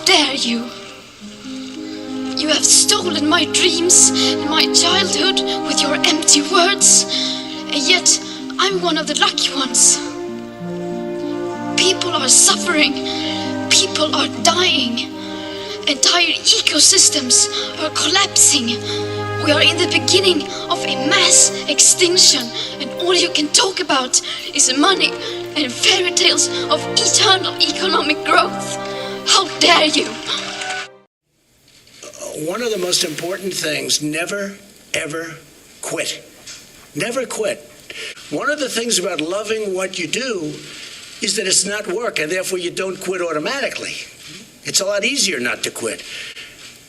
dare you? You have stolen my dreams and my childhood with your empty words, and yet I'm one of the lucky ones. People are suffering, people are dying, entire ecosystems are collapsing. We are in the beginning of a mass extinction, and all you can talk about is money and fairy tales of eternal economic growth. How dare you? One of the most important things, never, ever quit. Never quit. One of the things about loving what you do is that it's not work, and therefore you don't quit automatically. It's a lot easier not to quit.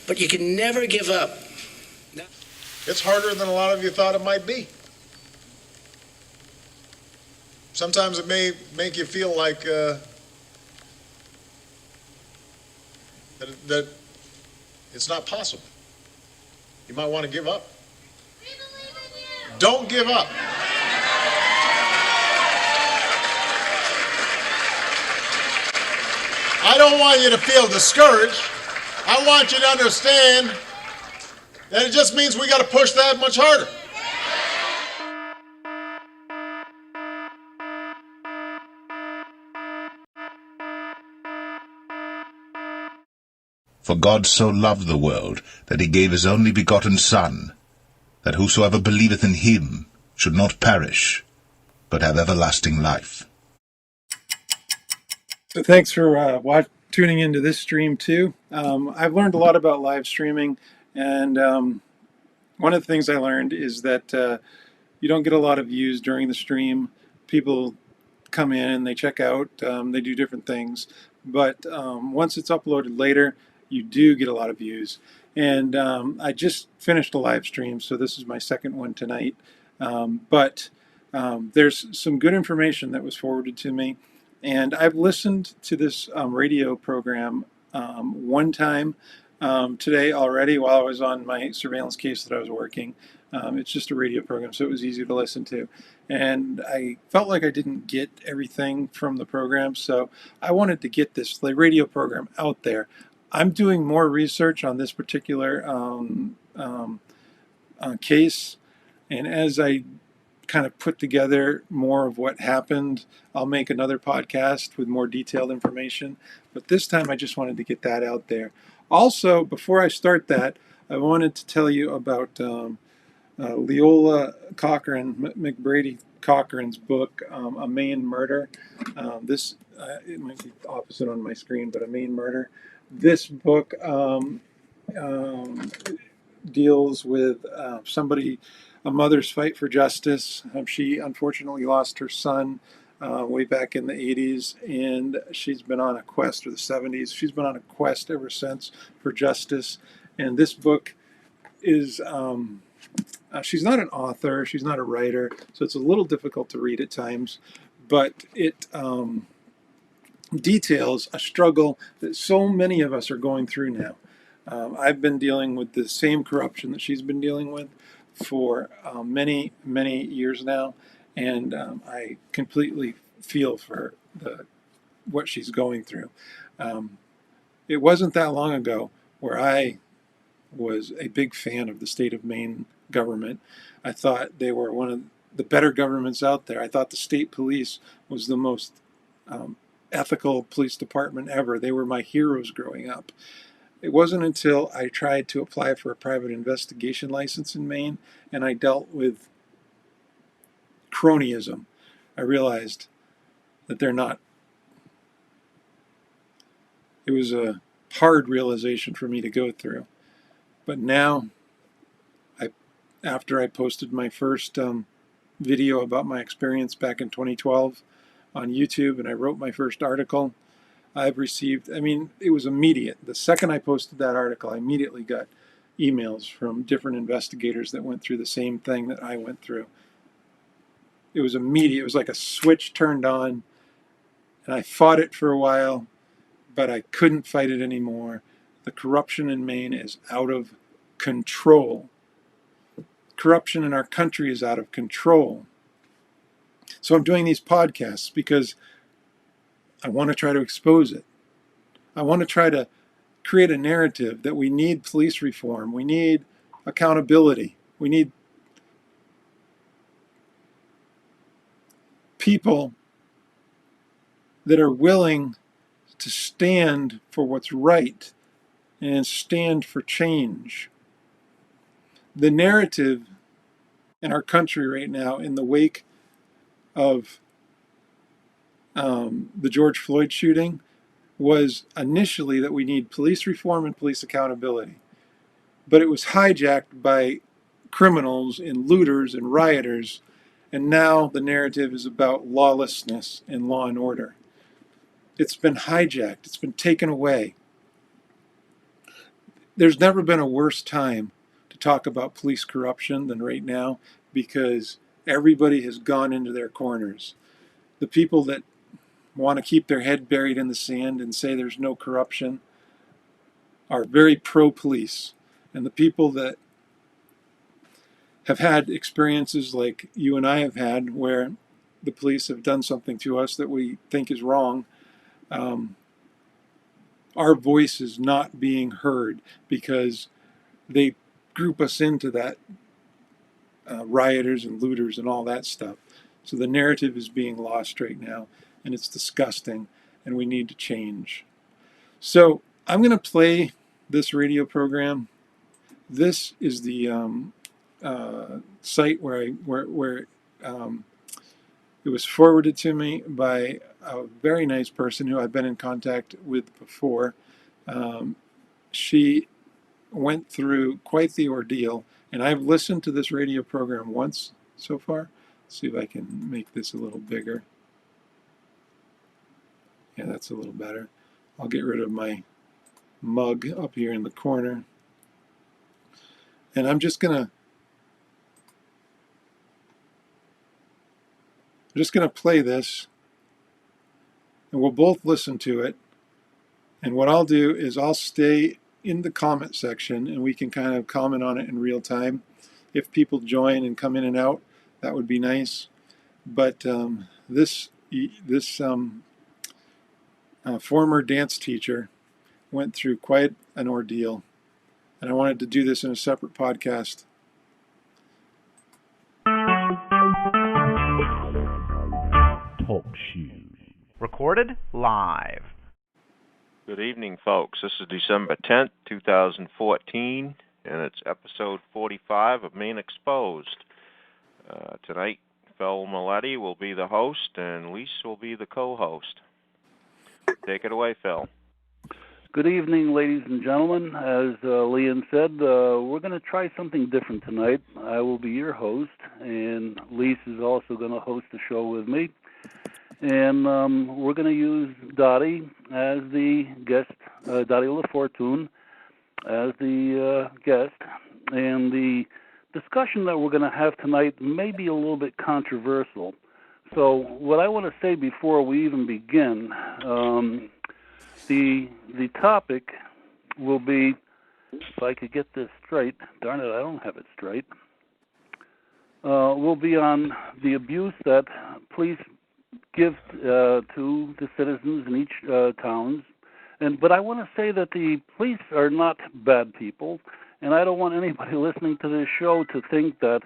But you can never give up. It's harder than a lot of you thought it might be. Sometimes it may make you feel like that it's not possible. You might want to give up. We believe in you. Don't give up. I don't want you to feel discouraged. I want you to understand that it just means we got to push that much harder. For God so loved the world, that he gave his only begotten Son, that whosoever believeth in him should not perish, but have everlasting life. So thanks for tuning into this stream too. I've learned a lot about live streaming, and one of the things I learned is that you don't get a lot of views during the stream. People come in, they check out, they do different things, but once it's uploaded later, you do get a lot of views. And I just finished a live stream, so this is my second one tonight. But there's some good information that was forwarded to me, and I've listened to this radio program one time today already while I was on my surveillance case that I was working. It's just a radio program, so it was easy to listen to. And I felt like I didn't get everything from the program, so I wanted to get this radio program out there. I'm doing more research on this particular case, and as I kind of put together more of what happened, I'll make another podcast with more detailed information. But this time I just wanted to get that out there. Also, before I start that, I wanted to tell you about Leola Cochran, McBrady Cochran's book, A Maine Murder. It might be opposite on my screen, but A Maine Murder. This book deals with a mother's fight for justice. She unfortunately lost her son way back in the 80s, and she's been on a quest, or the 70s. She's been on a quest ever since for justice. And this book is, she's not an author, she's not a writer, so it's a little difficult to read at times, but it details a struggle that so many of us are going through now. I've been dealing with the same corruption that she's been dealing with for many, many years now, and I completely feel for what she's going through. It wasn't that long ago where I was a big fan of the state of Maine government. I thought they were one of the better governments out there. I thought the state police was the most ethical police department ever. They were my heroes growing up. It wasn't until I tried to apply for a private investigation license in Maine and I dealt with cronyism, I realized that they're not. It was a hard realization for me to go through. But now, after I posted my first video about my experience back in 2012 on YouTube, and I wrote my first article, I've received, it was immediate. The second I posted that article, I immediately got emails from different investigators that went through the same thing that I went through. It was immediate. It was like a switch turned on, and I fought it for a while, but I couldn't fight it anymore. The corruption in Maine is out of control. Corruption in our country is out of control. So I'm doing these podcasts because I want to try to expose it. I want to try to create a narrative that we need police reform, we need accountability, we need people that are willing to stand for what's right and stand for change. The narrative in our country right now, in the wake of the George Floyd shooting, was initially that we need police reform and police accountability. But it was hijacked by criminals and looters and rioters, and now the narrative is about lawlessness and law and order. It's been hijacked, it's been taken away. There's never been a worse time to talk about police corruption than right now, because everybody has gone into their corners. The people that want to keep their head buried in the sand and say there's no corruption are very pro-police. And the people that have had experiences like you and I have had, where the police have done something to us that we think is wrong, our voice is not being heard because they group us into that rioters and looters and all that stuff. So the narrative is being lost right now, and it's disgusting, and we need to change. So I'm going to play this radio program. This is the site where it was forwarded to me by a very nice person who I've been in contact with before. She went through quite the ordeal, and I've listened to this radio program once so far. Let's see if I can make this a little bigger. Yeah, that's a little better. I'll get rid of my mug up here in the corner. And I'm just gonna play this, and we'll both listen to it. And what I'll do is I'll stay in the comment section, and we can kind of comment on it in real time. If people join and come in and out, that would be nice. But this former dance teacher went through quite an ordeal, and I wanted to do this in a separate podcast. Talk shoes. Recorded live. Good evening, folks. This is December 10th, 2014, and it's episode 45 of Maine Exposed. Tonight, Phil Maletti will be the host, and Lise will be the co-host. Take it away, Phil. Good evening, ladies and gentlemen. As Leon said, we're going to try something different tonight. I will be your host, and Lise is also going to host the show with me. And we're going to use Dottie as the guest, Dottie LaFortune as the guest. And the discussion that we're going to have tonight may be a little bit controversial. So what I want to say before we even begin, the topic will be, if I could get this straight, darn it, I don't have it straight, will be on the abuse that police give to the citizens in each towns. But I want to say that the police are not bad people, and I don't want anybody listening to this show to think that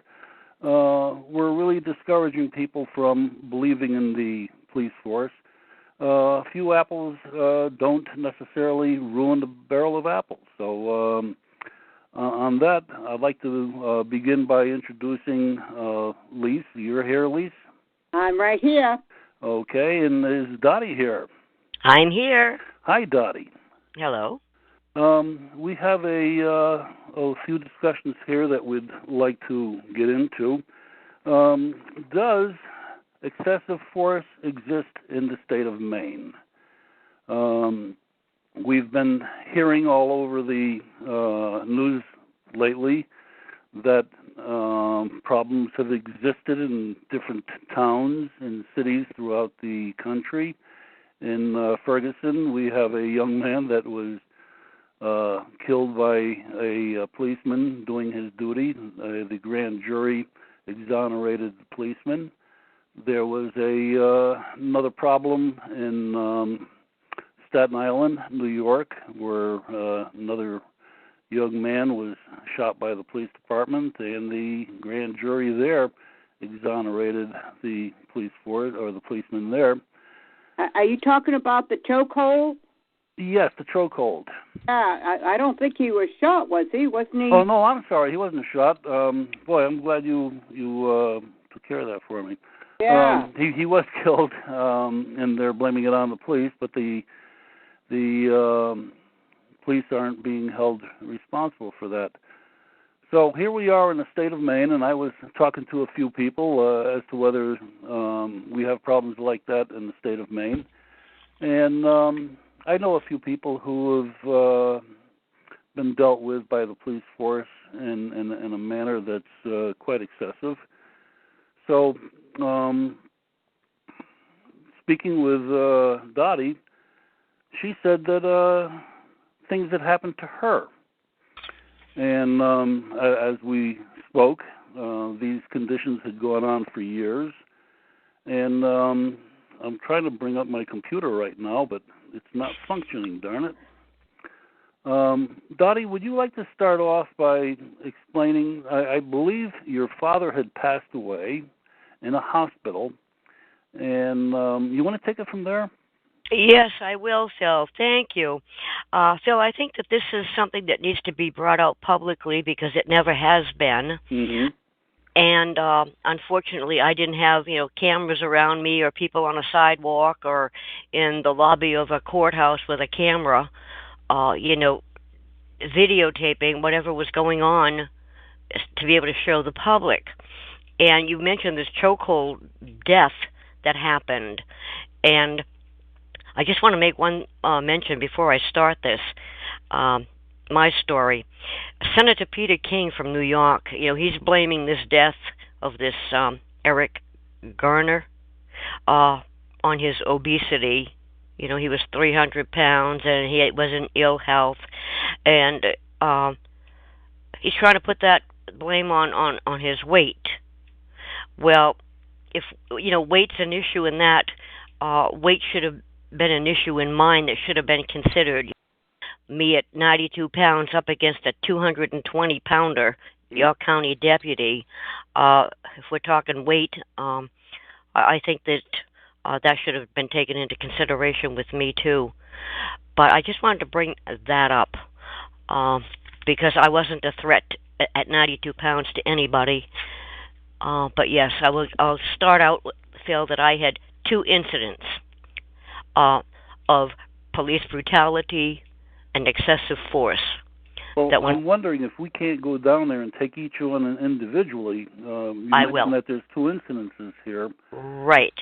we're really discouraging people from believing in the police force. A few apples don't necessarily ruin the barrel of apples. So on that, I'd like to begin by introducing Lise. You're here, Lise? I'm right here. Okay, and is Dottie here? I'm here. Hi, Dottie. Hello. We have a few discussions here that we'd like to get into. Does excessive force exist in the state of Maine? We've been hearing all over the news lately that problems have existed in different towns and cities throughout the country. In Ferguson, we have a young man that was killed by a policeman doing his duty. The grand jury exonerated the policeman. There was another problem in Staten Island, New York, where another young man was shot by the police department, and the grand jury there exonerated the police force or the policeman there. Are you talking about the chokehold? Yes, the chokehold. Yeah, I don't think he was shot, was he? Wasn't he? Oh no, I'm sorry, he wasn't shot. Boy, I'm glad you took care of that for me. Yeah. He was killed, and they're blaming it on the police, but the police aren't being held responsible for that. So here we are in the state of Maine, and I was talking to a few people as to whether we have problems like that in the state of Maine. And I know a few people who have been dealt with by the police force in a manner that's quite excessive. So speaking with Dottie, she said that things had happened to her. And as we spoke, these conditions had gone on for years. And I'm trying to bring up my computer right now, but it's not functioning, darn it. Dottie, would you like to start off by explaining, I believe your father had passed away in a hospital, and you want to take it from there? Yes, I will, Phil. Thank you. Phil, I think that this is something that needs to be brought out publicly because it never has been. Mm-hmm. And unfortunately, I didn't have, cameras around me or people on a sidewalk or in the lobby of a courthouse with a camera, videotaping whatever was going on to be able to show the public. And you mentioned this chokehold death that happened. And I just want to make one mention before I start this, my story. Senator Peter King from New York, he's blaming this death of this Eric Garner on his obesity. He was 300 pounds and he was in ill health. And he's trying to put that blame on his weight. Well, if, weight's an issue in that, weight should have been an issue in mine that should have been considered. Me at 92 pounds up against a 220-pounder York County deputy. If we're talking weight, I think that that should have been taken into consideration with me too. But I just wanted to bring that up because I wasn't a threat at 92 pounds to anybody. But yes, I'll start out, Phil, that I had 2 incidents of police brutality and excessive force. Well, I'm wondering if we can't go down there and take each one individually. You mentioned that there's 2 incidences here. Right.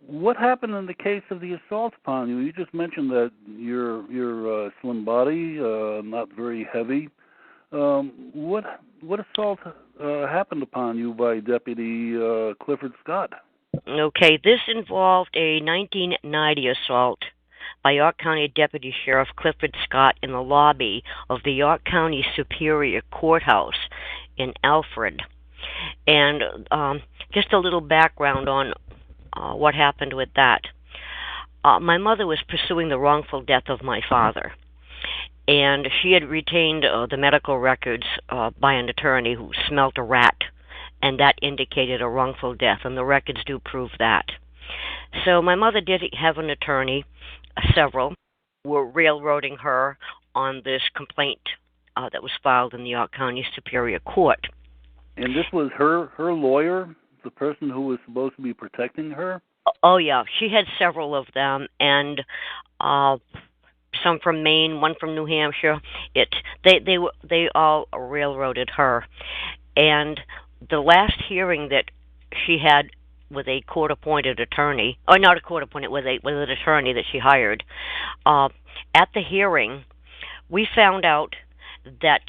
What happened in the case of the assault upon you? You just mentioned that you're slim body, not very heavy. What assault happened upon you by Deputy Clifford Scott? Okay, this involved a 1990 assault by York County Deputy Sheriff Clifford Scott in the lobby of the York County Superior Courthouse in Alfred. And just a little background on what happened with that. My mother was pursuing the wrongful death of my father, and she had retained the medical records by an attorney who smelt a rat, and that indicated a wrongful death, and the records do prove that. So my mother did have an attorney. Several were railroading her on this complaint that was filed in the York County Superior Court. And this was her lawyer, the person who was supposed to be protecting her? Oh, yeah. She had several of them, and some from Maine, one from New Hampshire. They all railroaded her. And the last hearing that she had with a court-appointed attorney, or not a court-appointed, with an attorney that she hired, at the hearing, we found out that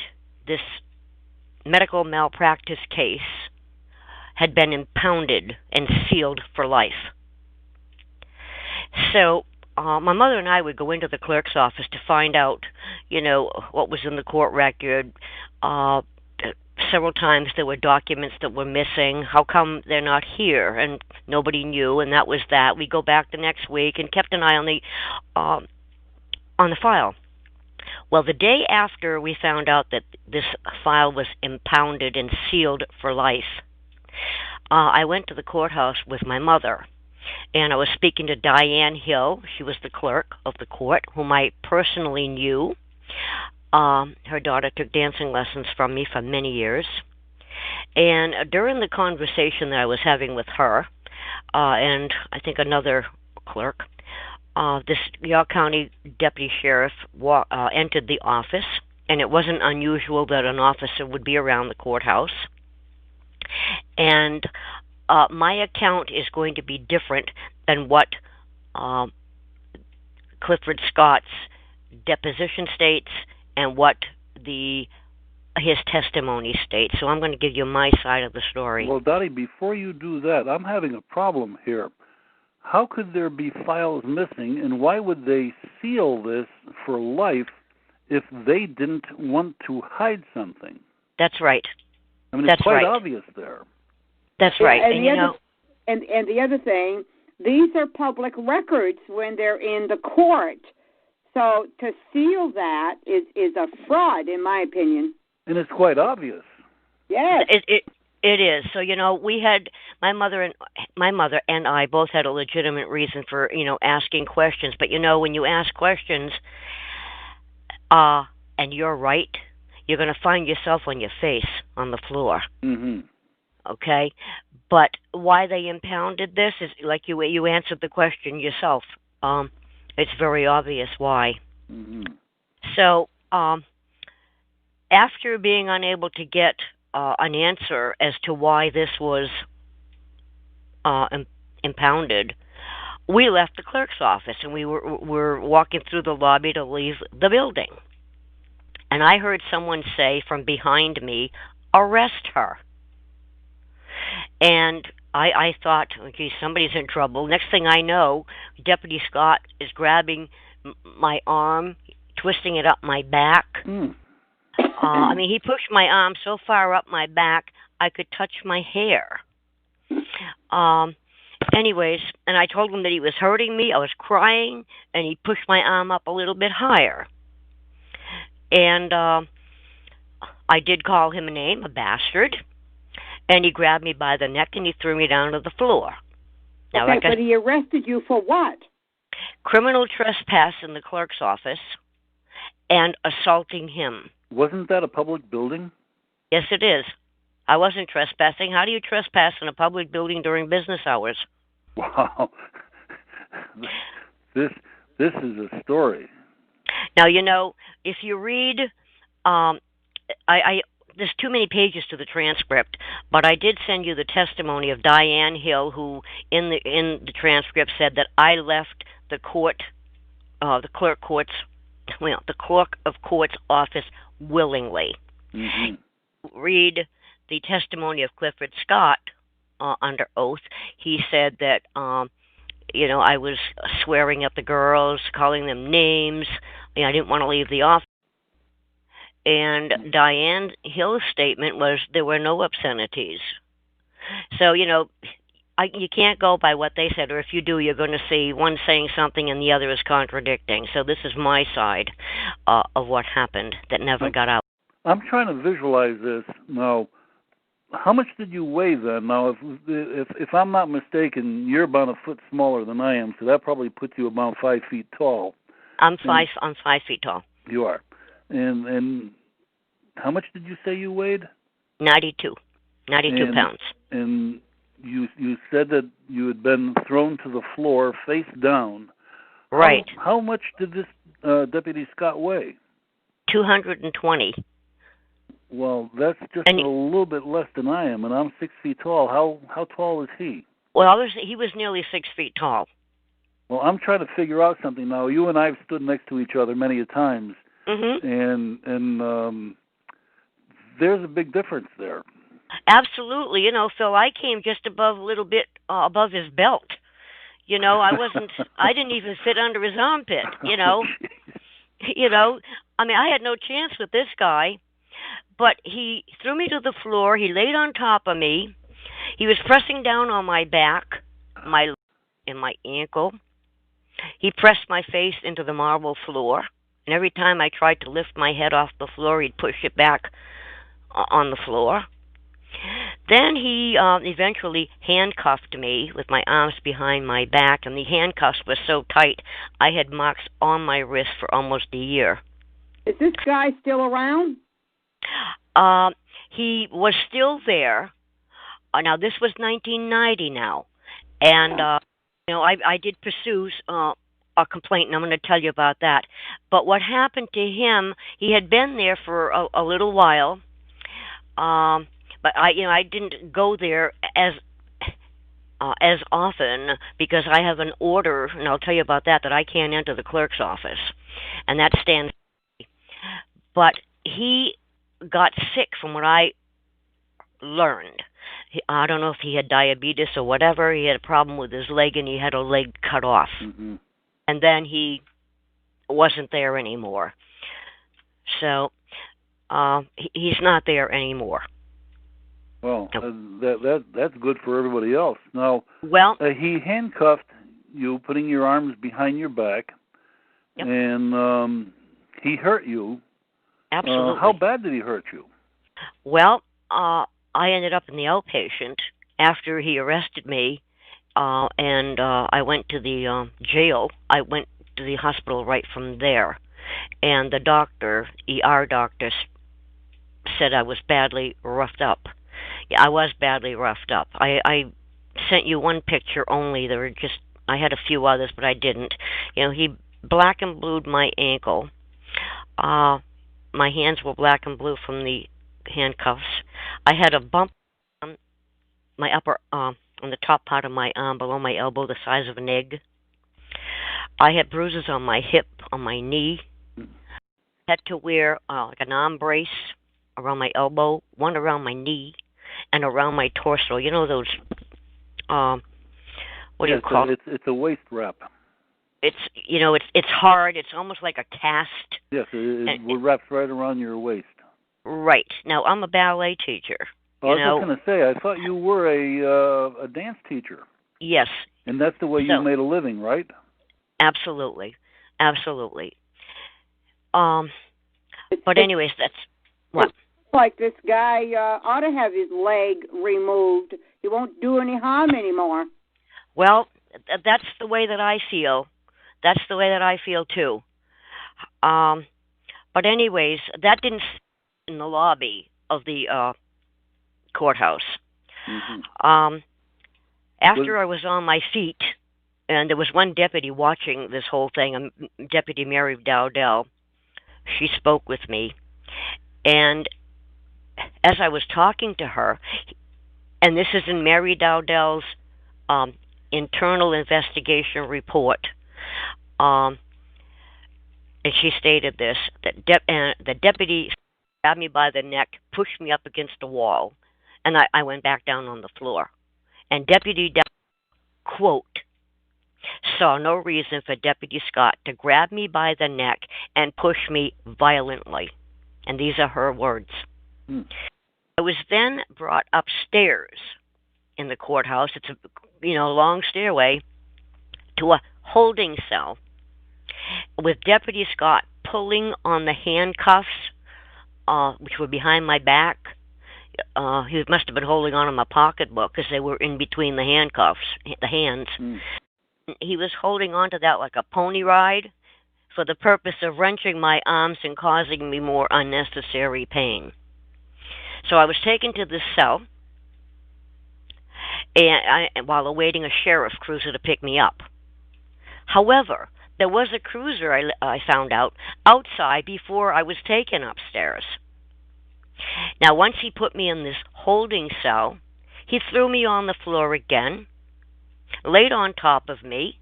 this medical malpractice case had been impounded and sealed for life. So my mother and I would go into the clerk's office to find out, what was in the court record, several times there were documents that were missing. How come they're not here? And nobody knew, and that was that. We go back the next week and kept an eye on the file. Well, the day after we found out that this file was impounded and sealed for life, I went to the courthouse with my mother, and I was speaking to Diane Hill. She was the clerk of the court, whom I personally knew. Her daughter took dancing lessons from me for many years. And during the conversation that I was having with her, and I think another clerk, this York County deputy sheriff entered the office, and it wasn't unusual that an officer would be around the courthouse. And my account is going to be different than what Clifford Scott's deposition states and what his testimony states. So I'm going to give you my side of the story. Well, Dottie, before you do that, I'm having a problem here. How could there be files missing, and why would they seal this for life if they didn't want to hide something? That's right. I mean, it's quite obvious there. That's right. And the other thing, these are public records when they're in the court. So to seal that is a fraud, in my opinion. And it's quite obvious. Yes. It is. So, we had my mother and I both had a legitimate reason for, asking questions. But, when you ask questions, and you're right, you're going to find yourself on your face on the floor. Mm-hmm. Okay? But why they impounded this is, like you answered the question yourself. It's very obvious why. Mm-hmm. So, after being unable to get an answer as to why this was impounded, we left the clerk's office, and we were walking through the lobby to leave the building. And I heard someone say from behind me, "Arrest her." And I thought, okay, somebody's in trouble. Next thing I know, Deputy Scott is grabbing my arm, twisting it up my back. He pushed my arm so far up my back, I could touch my hair. Anyways, and I told him that he was hurting me. I was crying, and he pushed my arm up a little bit higher. And I did call him a name, a bastard. And he grabbed me by the neck and he threw me down to the floor. Now, okay, but he arrested you for what? Criminal trespass in the clerk's office and assaulting him. Wasn't that a public building? Yes, it is. I wasn't trespassing. How do you trespass in a public building during business hours? Wow. This is a story. Now, if you read, there's too many pages to the transcript, but I did send you the testimony of Diane Hill, who in the transcript said that I left the clerk of court's office willingly. Mm-hmm. Read the testimony of Clifford Scott under oath. He said that I was swearing at the girls, calling them names. I didn't want to leave the office. And Diane Hill's statement was there were no obscenities. So, you can't go by what they said, or if you do, you're going to see one saying something and the other is contradicting. So this is my side of what happened that never got out. I'm trying to visualize this. Now, how much did you weigh then? Now, if I'm not mistaken, you're about a foot smaller than I am, so that probably puts you about 5 feet tall. I'm 5 feet tall. You are. And how much did you say you weighed? 92 pounds. And you said that you had been thrown to the floor face down. Right. How much did this Deputy Scott weigh? 220. Well, that's just a little bit less than I am, and I'm 6 feet tall. How tall is he? Well, he was nearly 6 feet tall. Well, I'm trying to figure out something now. You and I have stood next to each other many a times. Mm-hmm. And there's a big difference there. Absolutely. Phil, I came just above a little bit above his belt. I didn't even fit under his armpit, I had no chance with this guy. but he threw me to the floor. He laid on top of me. He was pressing down on my back, my leg, and my ankle. He pressed my face into the marble floor, and every time I tried to lift my head off the floor, he'd push it back on the floor. Then he eventually handcuffed me with my arms behind my back, and the handcuffs were so tight I had marks on my wrist for almost a year. Is this guy still around? He was still there. Now, this was 1990 now, and I did pursue a complaint, and I'm going to tell you about that. But what happened to him, he had been there for a little while, but I didn't go there as often because I have an order, and I'll tell you about that I can't enter the clerk's office, and that stands. But he got sick from what I learned. I don't know if he had diabetes or whatever. He had a problem with his leg, and he had a leg cut off. Mm-hmm. And then he wasn't there anymore. So he's not there anymore. Well, that's good for everybody else. Now, well, he handcuffed you, putting your arms behind your back, yep. And he hurt you. Absolutely. How bad did he hurt you? Well, I ended up in the outpatient after he arrested me, and I went to the jail. I went to the hospital right from there, and the doctor, ER doctor, said I was badly roughed up. Yeah, I was badly roughed up. I sent you one picture only. I had a few others, but I didn't. He black and blued my ankle. My hands were black and blue from the handcuffs. I had a bump on my upper on the top part of my arm below my elbow, the size of an egg. I had bruises on my hip, on my knee. Had to wear like an arm brace around my elbow, one around my knee, and around my torso. You know those what do you call it? It's a waist wrap. It's it's hard. It's almost like a cast. Yes, it wraps right around your waist. Right. Now, I'm a ballet teacher. I was just going to say, I thought you were a dance teacher. Yes. And that's the way you made a living, right? Absolutely. Absolutely. But anyways, that's what? Like this guy ought to have his leg removed. He won't do any harm anymore. Well, that's the way that I feel. That's the way that I feel, too. But anyways, that didn't in the lobby of the courthouse. Mm-hmm. After I was on my feet, and there was one deputy watching this whole thing, Deputy Mary Dowdell. She spoke with me, and as I was talking to her, and this is in Mary Dowdell's internal investigation report, and she stated this, that the deputy grabbed me by the neck, pushed me up against the wall, and I went back down on the floor. And Deputy Dowdell, quote, saw no reason for Deputy Scott to grab me by the neck and push me violently. And these are her words. I was then brought upstairs in the courthouse. It's a long stairway to a holding cell with Deputy Scott pulling on the handcuffs, which were behind my back. He must have been holding on to my pocketbook because they were in between the handcuffs, the hands. He was holding on to that like a pony ride for the purpose of wrenching my arms and causing me more unnecessary pain. So I was taken to this cell, and while awaiting a sheriff cruiser to pick me up. However, there was a cruiser, I found out, outside before I was taken upstairs. Now, once he put me in this holding cell, he threw me on the floor again, laid on top of me,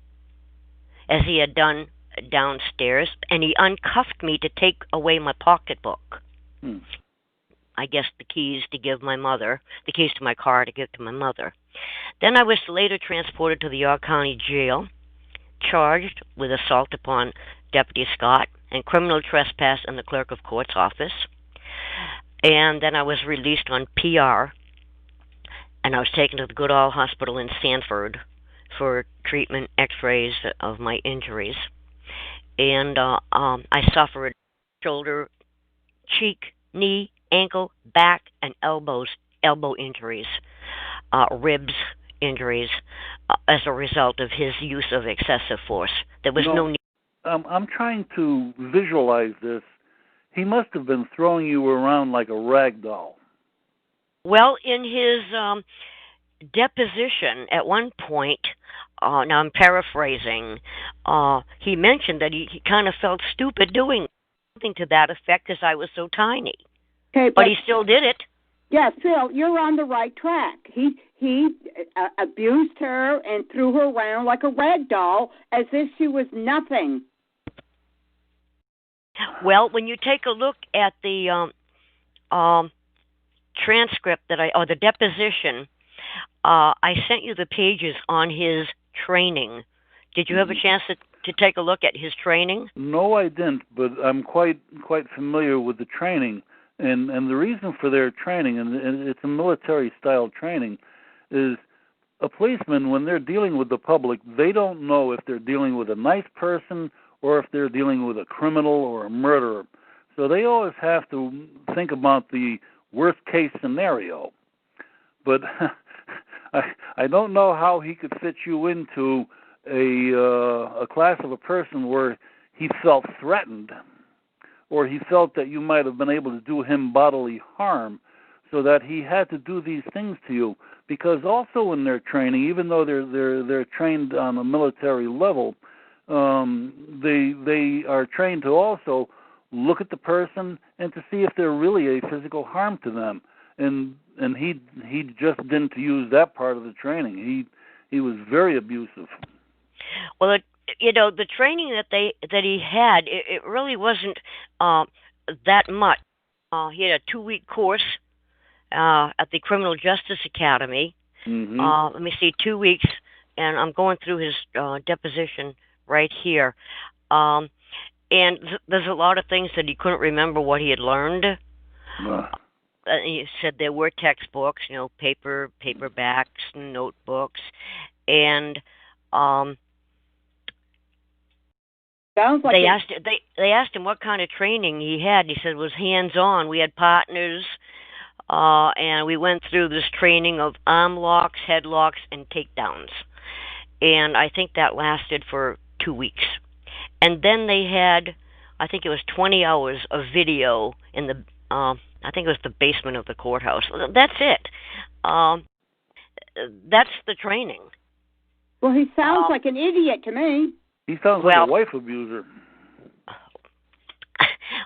as he had done downstairs, and he uncuffed me to take away my pocketbook. I guess the keys to my car to give to my mother. Then I was later transported to the York County Jail, charged with assault upon Deputy Scott and criminal trespass in the clerk of court's office. And then I was released on PR, and I was taken to the Goodall Hospital in Sanford for treatment, x-rays of my injuries. And I suffered shoulder, cheek, knee, ankle, back, and elbow injuries, ribs injuries, as a result of his use of excessive force. There was no need. I'm trying to visualize this. He must have been throwing you around like a rag doll. Well, in his deposition at one point, now I'm paraphrasing, he mentioned that he kind of felt stupid doing something to that effect because I was so tiny. Okay, but he still did it. Yeah, Phil, you're on the right track. He abused her and threw her around like a rag doll as if she was nothing. Well, when you take a look at the transcript or the deposition, I sent you the pages on his training. Did you have a chance to take a look at his training? No, I didn't, but I'm quite familiar with the training. And the reason for their training, and it's a military-style training, is a policeman, when they're dealing with the public, they don't know if they're dealing with a nice person or if they're dealing with a criminal or a murderer. So they always have to think about the worst-case scenario. But I don't know how he could fit you into a class of a person where he felt threatened, or he felt that you might have been able to do him bodily harm, so that he had to do these things to you. Because also in their training, even though they're trained on a military level, they are trained to also look at the person and to see if they're really a physical harm to them. And he just didn't use that part of the training. He was very abusive. Well, the training that he had, it really wasn't that much. He had a 2-week course at the Criminal Justice Academy. Mm-hmm. Let me see, 2 weeks, and I'm going through his deposition right here. And there's a lot of things that he couldn't remember what he had learned. He said there were textbooks, paperbacks, notebooks, and sounds like they asked him what kind of training he had. He said it was hands-on. We had partners, and we went through this training of arm locks, headlocks, and takedowns. And I think that lasted for 2 weeks. And then they had, I think it was 20 hours of video in the, I think it was the basement of the courthouse. That's it. That's the training. Well, he sounds like an idiot to me. He sounds like a wife abuser.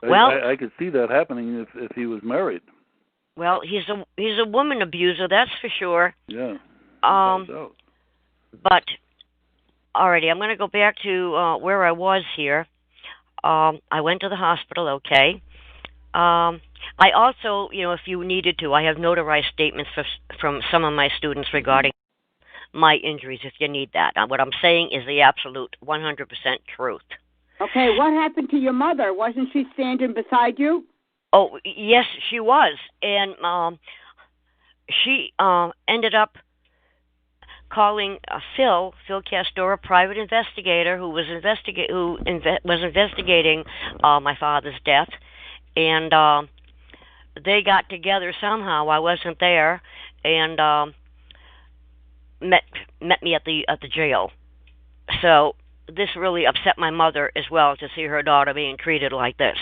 Well, I could see that happening if he was married. Well, he's a woman abuser, that's for sure. Yeah. But alrighty, I'm going to go back to where I was here. I went to the hospital. Okay. I also, if you needed to, I have notarized statements from some of my students regarding my injuries, if you need that. What I'm saying is the absolute 100% truth. Okay, what happened to your mother? Wasn't she standing beside you? Oh, yes, she was. And she ended up calling Phil Castor, a private investigator who was investigating my father's death. And they got together somehow. I wasn't there, and met me at the jail. So this really upset my mother as well, to see her daughter being treated like this.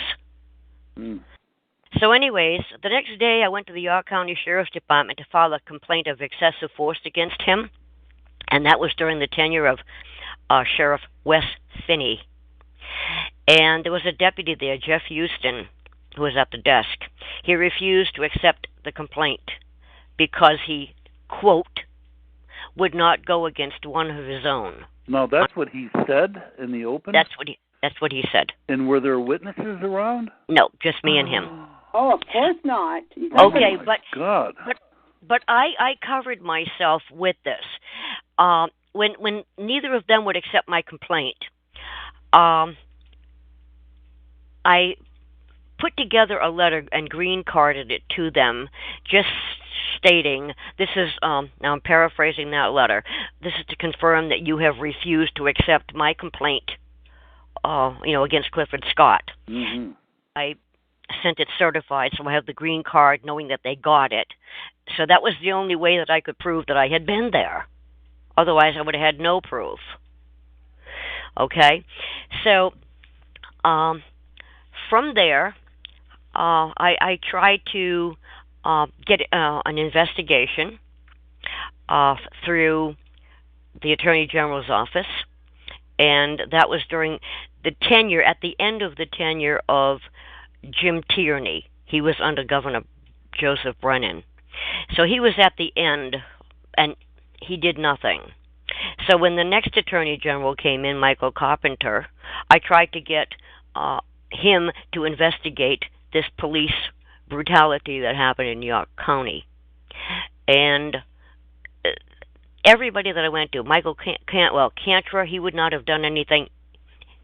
So anyways, the next day I went to the York County Sheriff's Department to file a complaint of excessive force against him, and that was during the tenure of Sheriff Wes Finney. And there was a deputy there, Jeff Houston, who was at the desk. He refused to accept the complaint because he, quote, would not go against one of his own. Now, that's what he said in the open? That's what he said. And were there witnesses around? No, just me and him. Oh, of course not. Okay, God. But I covered myself with this. When neither of them would accept my complaint, I put together a letter and green carded it to them, just stating, this is, now I'm paraphrasing that letter, this is to confirm that you have refused to accept my complaint, against Clifford Scott. Mm-hmm. I sent it certified, so I have the green card knowing that they got it. So that was the only way that I could prove that I had been there. Otherwise, I would have had no proof. Okay? So, from there, I tried to get an investigation through the Attorney General's office, and that was during the tenure, at the end of the tenure of Jim Tierney. He was under Governor Joseph Brennan. So he was at the end, and he did nothing. So when the next Attorney General came in, Michael Carpenter, I tried to get him to investigate this police brutality that happened in York County. And everybody that I went to, Michael Cantra, he would not have done anything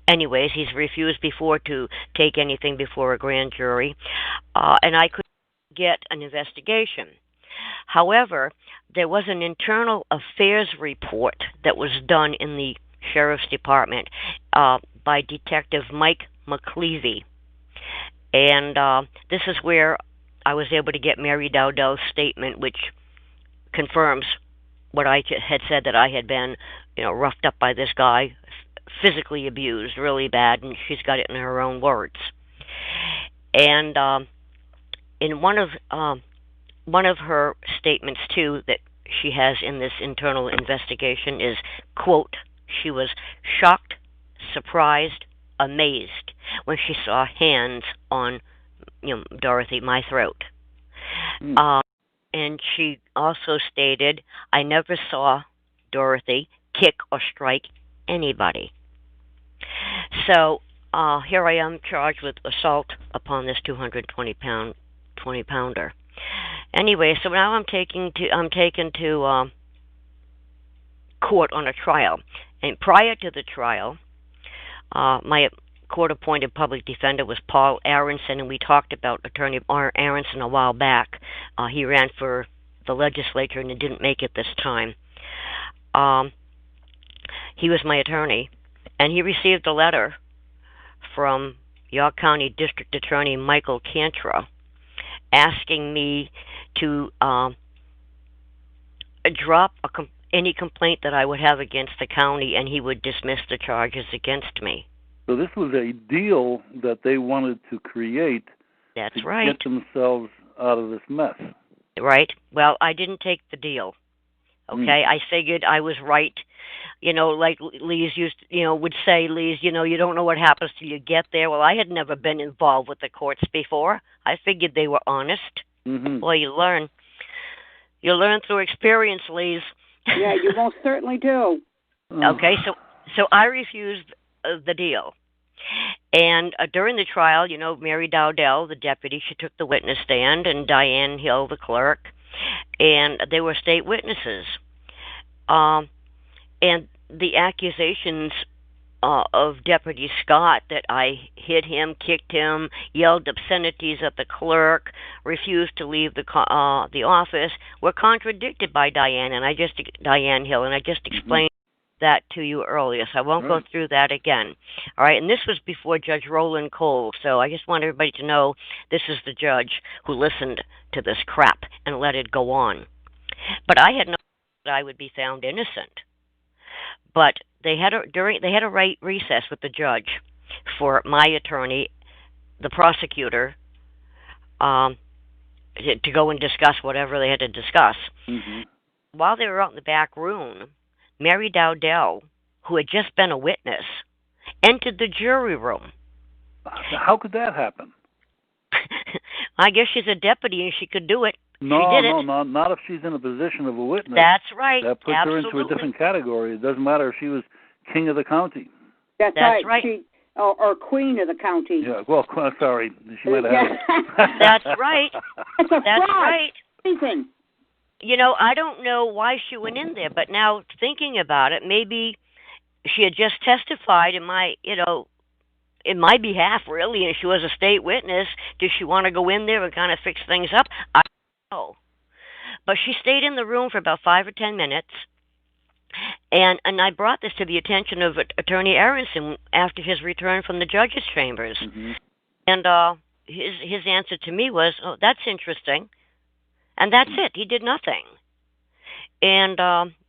anyways. He's refused before to take anything before a grand jury. And I couldn't get an investigation. However, there was an internal affairs report that was done in the Sheriff's Department by Detective Mike McClevey. And this is where I was able to get Mary Dowdell's statement, which confirms what I had said, that I had been, roughed up by this guy, physically abused really bad, and she's got it in her own words. And in one of her statements too that she has in this internal investigation is, quote, she was shocked, surprised, amazed when she saw hands on, Dorothy, my throat. And she also stated, I never saw Dorothy kick or strike anybody. So here I am charged with assault upon this 220-pounder. Anyway, so now I'm taken to court on a trial. And prior to the trial, my court-appointed public defender was Paul Aronson, and we talked about Attorney Aronson a while back. He ran for the legislature and didn't make it this time. He was my attorney, and he received a letter from York County District Attorney Michael Cantra asking me to drop any complaint that I would have against the county, and he would dismiss the charges against me. So this was a deal that they wanted to create. That's to right. Get themselves out of this mess. Right. Well, I didn't take the deal. Okay, I figured I was right. Like Lise would say, Lise, you don't know what happens till you get there. Well, I had never been involved with the courts before. I figured they were honest. Mm-hmm. Well, you learn. You learn through experience, Lise. Yeah, you most certainly do. Okay, so I refused the deal. And during the trial, Mary Dowdell, the deputy, she took the witness stand, and Diane Hill, the clerk, and they were state witnesses. And the accusations of Deputy Scott that I hit him, kicked him, yelled obscenities at the clerk, refused to leave the office, were contradicted by Diane Hill, and I just explained that to you earlier, so I won't go through that again. All right, and this was before Judge Roland Cole, so I just want everybody to know this is the judge who listened to this crap and let it go on. But I had no that I would be found innocent. But they had a recess with the judge for my attorney, the prosecutor, to go and discuss whatever they had to discuss. Mm-hmm. While they were out in the back room, Mary Dowdell, who had just been a witness, entered the jury room. How could that happen? I guess she's a deputy and she could do it. Not if she's in a position of a witness. That's right. That puts her into a different category. It doesn't matter if she was king of the county. That's right. She, or queen of the county. Yeah. Well, sorry, she might have. That's right. That's right. Anything. I don't know why she went in there, but now thinking about it, maybe she had just testified, and my, in my behalf, really, and she was a state witness. Did she want to go in there and kind of fix things up? I don't know. But she stayed in the room for about 5 or 10 minutes, and I brought this to the attention of Attorney Aronson after his return from the judge's chambers. Mm-hmm. And his answer to me was, "Oh, that's interesting," and that's it. He did nothing. And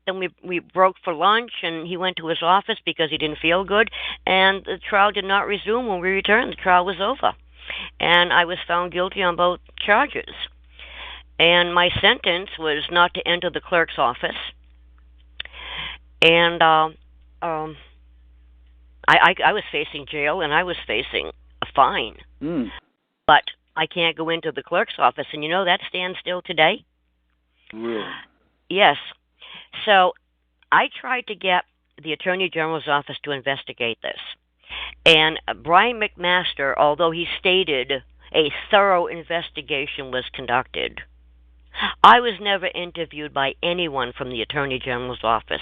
then we broke for lunch, and he went to his office because he didn't feel good, and the trial did not resume when we returned. The trial was over, and I was found guilty on both charges. And my sentence was not to enter the clerk's office, and I was facing jail, and I was facing a fine. But I can't go into the clerk's office, and that stands still today. Really? Yes. So I tried to get the Attorney General's office to investigate this. And Brian McMaster, although he stated a thorough investigation was conducted, I was never interviewed by anyone from the Attorney General's office.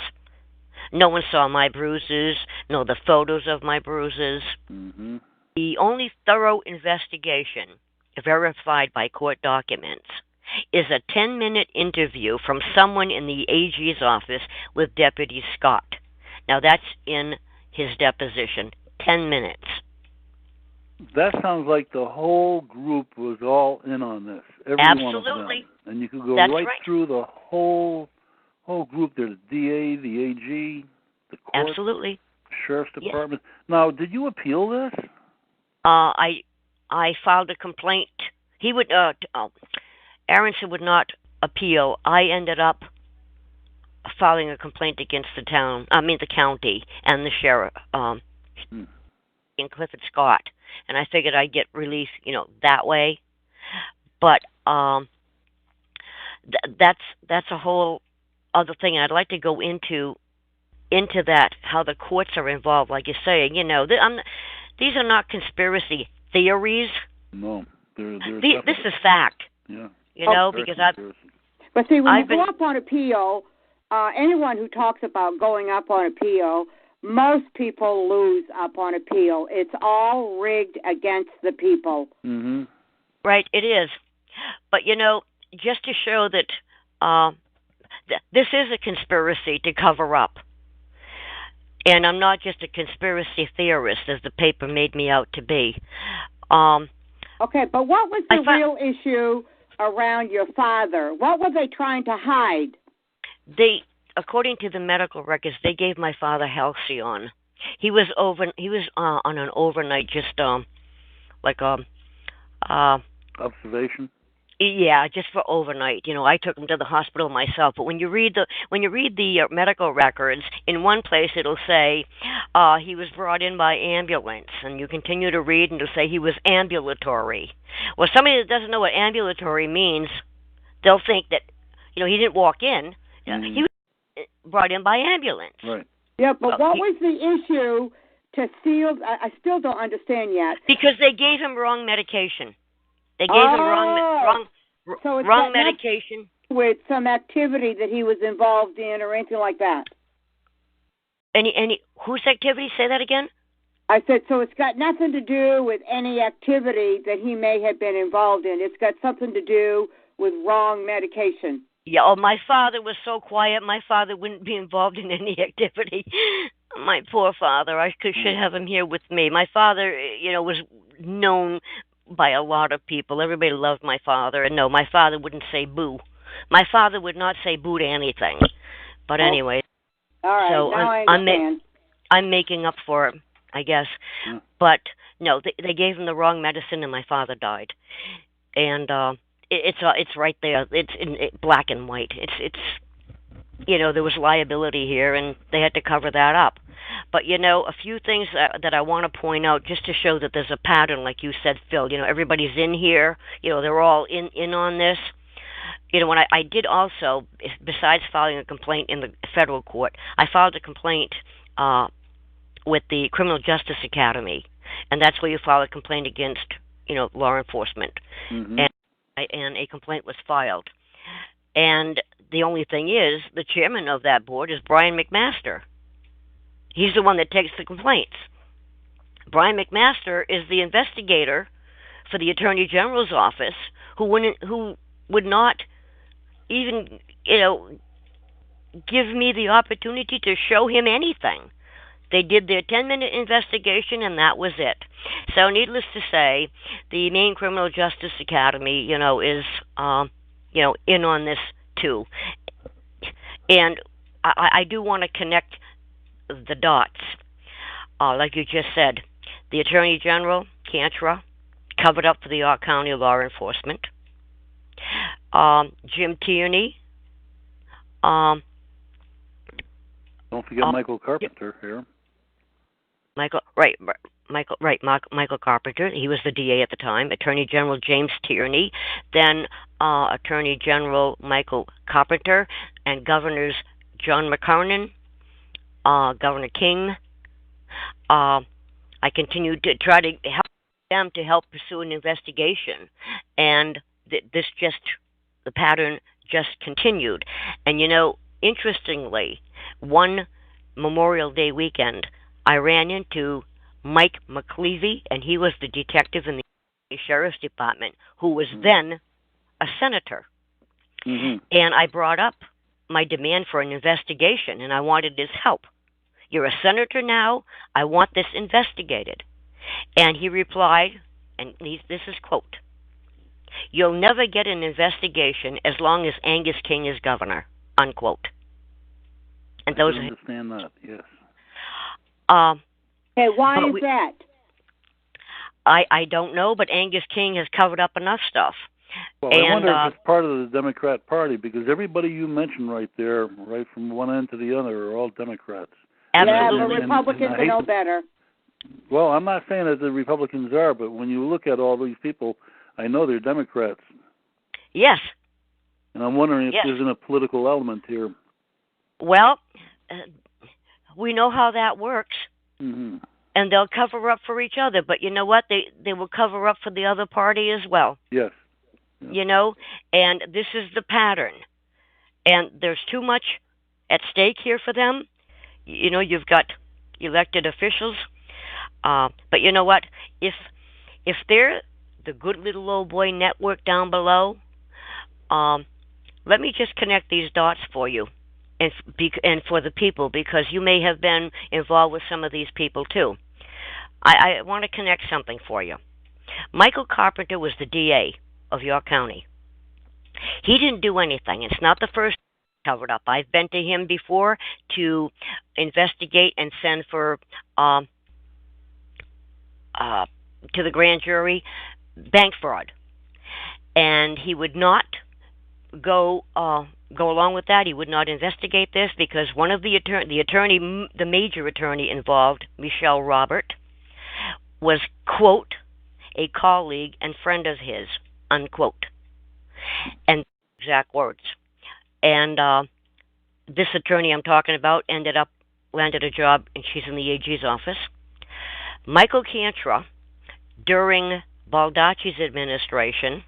No one saw my bruises, nor the photos of my bruises. Mm-hmm. The only thorough investigation verified by court documents is a 10-minute interview from someone in the AG's office with Deputy Scott. Now, that's in his deposition, 10 minutes. That sounds like the whole group was all in on this. Every Absolutely. one of them. And you could go That's right right. through the whole group. There's the DA, the AG, the court, Absolutely. Sheriff's Department. Yes. Now, did you appeal this? I filed a complaint. He would Aronson would not appeal. I ended up filing a complaint against the county and the sheriff in Clifford Scott, and I figured I'd get relief, that way. But that's a whole other thing, and I'd like to go into that, how the courts are involved. Like you're saying, these are not conspiracy theories. No, this is fact. Yeah. Because But see, when you go up on appeal, anyone who talks about going up on appeal, most people lose up on appeal. It's all rigged against the people. Mm-hmm. Right, it is. But, just to show that this is a conspiracy to cover up. And I'm not just a conspiracy theorist, as the paper made me out to be. Okay, but what was the real issue around your father? What were they trying to hide? According to the medical records, they gave my father Halcyon. He was on an overnight, just observation. Yeah, just for overnight. I took him to the hospital myself. But when you read the medical records, in one place it'll say he was brought in by ambulance, and you continue to read, and it'll say he was ambulatory. Well, somebody that doesn't know what ambulatory means, they'll think that he didn't walk in. Mm-hmm. He was brought in by ambulance. Right. Yeah, but what was the issue to seal? I still don't understand yet. Because they gave him wrong medication. They gave him wrong medication. With some activity that he was involved in or anything like that. Any whose activity? Say that again? I said, so it's got nothing to do with any activity that he may have been involved in. It's got something to do with wrong medication. Yeah, my father was so quiet. My father wouldn't be involved in any activity. My poor father. I should have him here with me. My father, was known by a lot of people. Everybody loved my father. And no, my father wouldn't say boo. My father would not say boo to anything. But anyway. All right, so now I understand. I'm making up for it, I guess. Yeah. But no, they gave him the wrong medicine, and my father died. And it's right there. It's in black and white. It's there was liability here, and they had to cover that up. But, a few things that I want to point out just to show that there's a pattern, like you said, Phil. Everybody's in here. They're all in on this. When I did also, besides filing a complaint in the federal court, I filed a complaint with the Criminal Justice Academy, and that's where you file a complaint against, law enforcement. Mm-hmm. And a complaint was filed. And the only thing is, the chairman of that board is Brian McMaster. He's the one that takes the complaints. Brian McMaster is the investigator for the Attorney General's office, who would not even, give me the opportunity to show him anything. They did their 10-minute investigation, and that was it. So, needless to say, the Maine Criminal Justice Academy, is, in on this too. And I do want to connect the dots. Like you just said, the Attorney General, Cantra, covered up for the York County Law Enforcement. Jim Tierney. Don't forget Michael Carpenter here. Michael Carpenter. He was the DA at the time. Attorney General James Tierney, then Attorney General Michael Carpenter, and Governors John McCarnan, Governor King. I continued to try to help them to help pursue an investigation, and the pattern just continued. And interestingly, one Memorial Day weekend, I ran into Mike McLeavy, and he was the detective in the Sheriff's Department, who was then a senator. Mm-hmm. And I brought up my demand for an investigation, and I wanted his help. You're a senator now. I want this investigated. And he replied, and this is quote, "You'll never get an investigation as long as Angus King is governor," unquote. And I understand that, yes. Why is that? I don't know, but Angus King has covered up enough stuff. Well, I wonder if it's part of the Democrat Party, because everybody you mentioned right there, right from one end to the other, are all Democrats. Absolutely. Yeah, but Republicans are no better. Well, I'm not saying that the Republicans are, but when you look at all these people, I know they're Democrats. Yes. And I'm wondering if there's a political element here. Well, we know how that works. Mm-hmm. And they'll cover up for each other, but you know what? They will cover up for the other party as well. Yes. And this is the pattern. And there's too much at stake here for them. You've got elected officials. But you know what? If they're the good little old boy network down below, let me just connect these dots for you and for the people, because you may have been involved with some of these people too. I want to connect something for you. Michael Carpenter was the DA of York County. He didn't do anything. It's not the first covered up. I've been to him before to investigate and send for to the grand jury bank fraud, and he would not go along with that. He would not investigate this because one of the major attorney involved, Michelle Robert, was, quote, a colleague and friend of his, unquote, and exact words. And this attorney I'm talking about landed a job, and she's in the AG's office. Michael Cantra, during Baldacci's administration,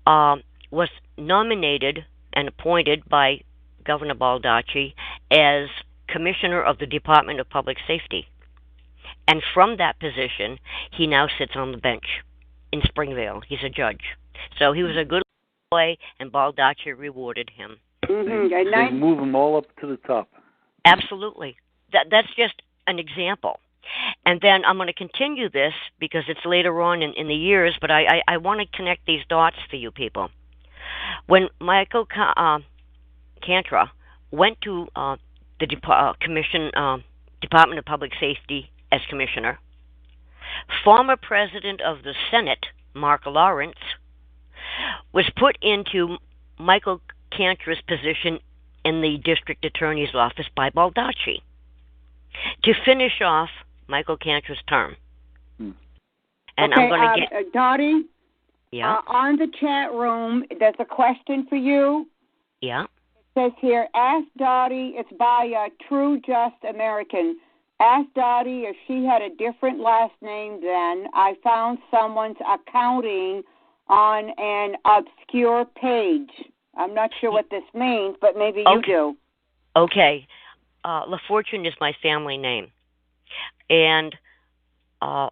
was nominated and appointed by Governor Baldacci as Commissioner of the Department of Public Safety. And from that position, he now sits on the bench in Springvale. He's a judge. So he was a good boy, and Baldacci rewarded him. Mm-hmm. They move him all up to the top. Absolutely. That's just an example. And then I'm going to continue this because it's later on in the years, but I want to connect these dots for you people. When Michael Cantra went to the Department of Public Safety as commissioner, former president of the Senate, Mark Lawrence, was put into Michael Cantra's position in the district attorney's office by Baldacci to finish off Michael Cantra's term. And I'm going to get Dottie. Yeah. On the chat room, there's a question for you. Yeah. It says here, ask Dottie. It's by True Just American. Ask Dottie if she had a different last name then. I found someone's accounting on an obscure page. I'm not sure what this means, but maybe you do. Okay. LaFortune is my family name. and a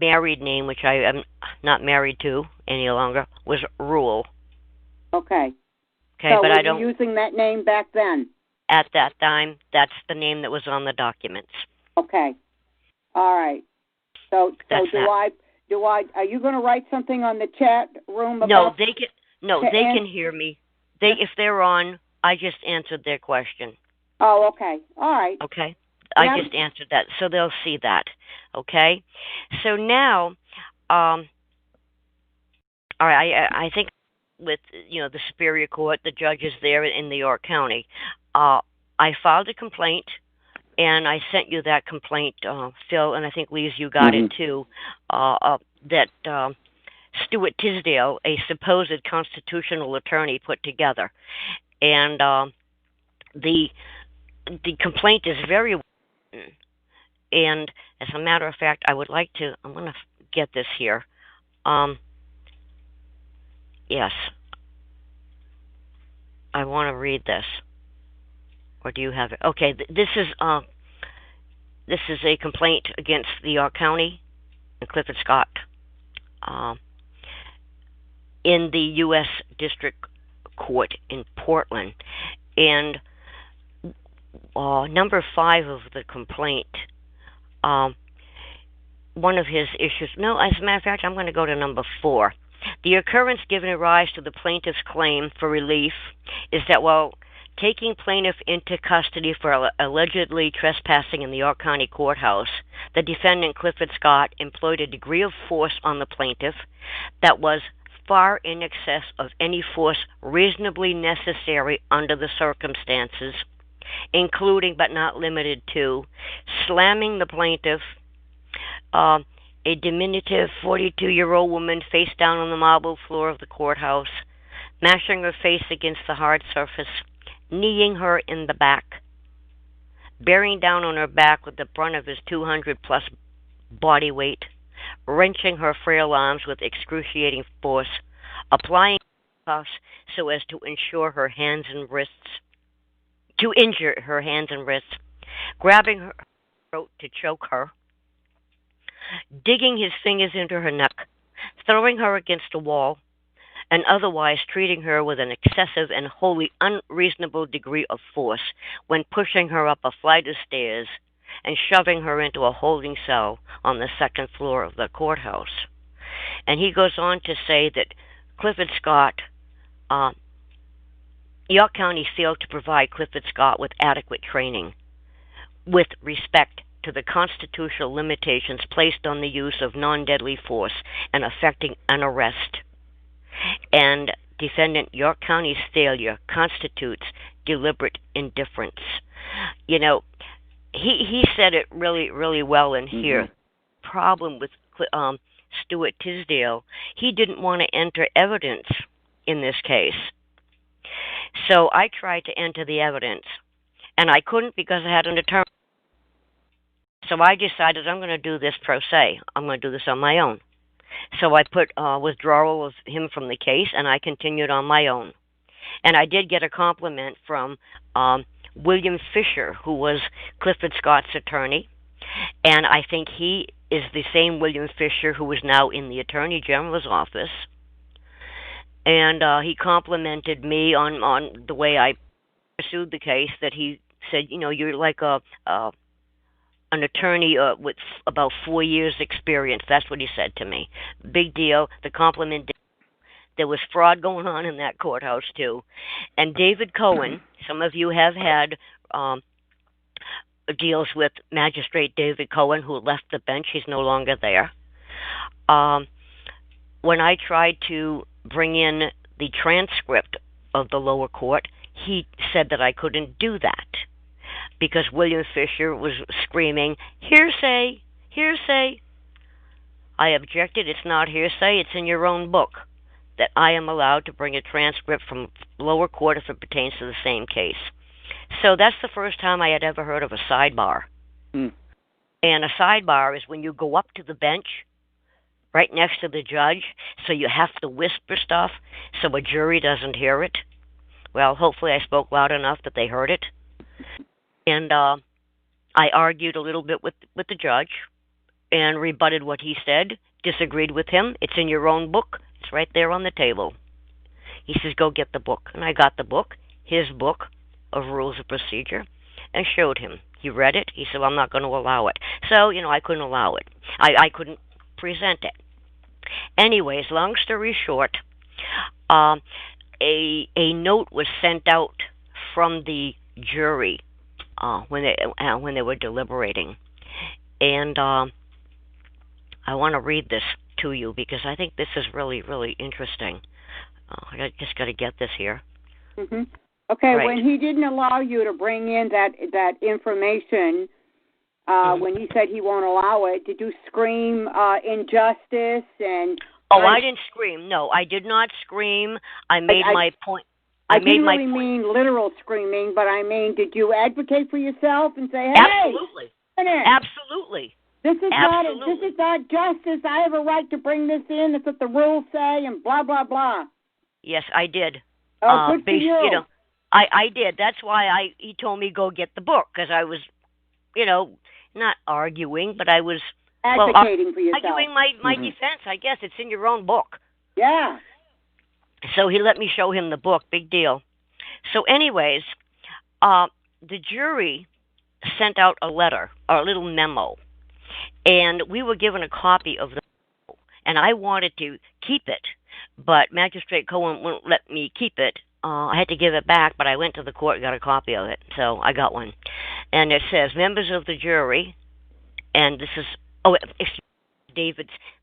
married name, which I am not married to any longer, was Rule. Okay. Okay, so but were I don't. You using that name back then? At that time, that's the name that was on the documents. Okay. All right. So that's do I? Are you going to write something on the chat room about? No, they can. No, they can hear me. If they're on, I just answered their question. Oh, okay. All right. Okay. I just answered that, so they'll see that. Okay. So now, all right. I think with the Superior Court, the judges there in New York County, I filed a complaint, and I sent you that complaint, Phil, and I think Lise, you got it too. That Stuart Tisdale, a supposed constitutional attorney, put together, and the complaint is very written. And as a matter of fact, I'm going to get this here. Yes. I want to read this. Or do you have it? Okay, this is a complaint against the York County and Clifford Scott in the U.S. District Court in Portland. And number 5 of the complaint, one of his issues, no, as a matter of fact, I'm going to go to number 4. The occurrence giving rise to the plaintiff's claim for relief is that while taking plaintiff into custody for allegedly trespassing in the York County Courthouse, the defendant, Clifford Scott, employed a degree of force on the plaintiff that was far in excess of any force reasonably necessary under the circumstances, including but not limited to slamming the plaintiff, a diminutive 42-year-old woman face down on the marble floor of the courthouse, mashing her face against the hard surface, kneeing her in the back, bearing down on her back with the brunt of his 200-plus body weight, wrenching her frail arms with excruciating force, applying cuffs so as to injure her hands and wrists, grabbing her throat to choke her, digging his fingers into her neck, throwing her against a wall, and otherwise treating her with an excessive and wholly unreasonable degree of force when pushing her up a flight of stairs and shoving her into a holding cell on the 2nd floor of the courthouse. And he goes on to say that Clifford Scott, York County failed to provide Clifford Scott with adequate training with respect to the constitutional limitations placed on the use of non-deadly force and affecting an arrest. And defendant York County's failure constitutes deliberate indifference. He said it really, really well in here. Problem with Stuart Tisdale, he didn't want to enter evidence in this case. So I tried to enter the evidence, and I couldn't because I had an attorney. So I decided I'm going to do this pro se. I'm going to do this on my own. So I put withdrawal of him from the case, and I continued on my own. And I did get a compliment from William Fisher, who was Clifford Scott's attorney. And I think he is the same William Fisher who is now in the Attorney General's office. And he complimented me on the way I pursued the case, that he said, you're like an attorney with about 4 years' experience. That's what he said to me. Big deal. The compliment. There was fraud going on in that courthouse, too. And David Cohen, some of you have had deals with Magistrate David Cohen, who left the bench. He's no longer there. When I tried to bring in the transcript of the lower court, he said that I couldn't do that, because William Fisher was screaming, "Hearsay! Hearsay!" I objected. It's not hearsay. It's in your own book that I am allowed to bring a transcript from lower court if it pertains to the same case. So that's the first time I had ever heard of a sidebar. And a sidebar is when you go up to the bench right next to the judge, so you have to whisper stuff so a jury doesn't hear it. Well, hopefully I spoke loud enough that they heard it. And I argued a little bit with the judge and rebutted what he said, disagreed with him. It's in your own book. It's right there on the table. He says, go get the book. And I got the book, his book of rules of procedure, and showed him. He read it. He said, well, I'm not going to allow it. So, I couldn't allow it. I couldn't present it. Anyways, long story short, a note was sent out from the jury when they were deliberating. And I want to read this to you because I think this is really, really interesting. I just got to get this here. Mm-hmm. Okay, right. When he didn't allow you to bring in that information, when he said he won't allow it, did you scream injustice and? Oh, I didn't scream. No, I did not scream. I made my point. I didn't really mean literal screaming, but I mean, did you advocate for yourself and say, "Hey, absolutely, absolutely, this is not justice. I have a right to bring this in. That's what the rules say," and blah blah blah. Yes, I did. Oh, good for you. I did. That's why he told me go get the book because I was, not arguing, but I was advocating for yourself. Arguing my defense. I guess it's in your own book. Yeah. So he let me show him the book. Big deal. So anyways, the jury sent out a letter, or a little memo, and we were given a copy of the memo, and I wanted to keep it, but Magistrate Cohen wouldn't let me keep it. I had to give it back, but I went to the court and got a copy of it, so I got one. And it says, members of the jury, and this is,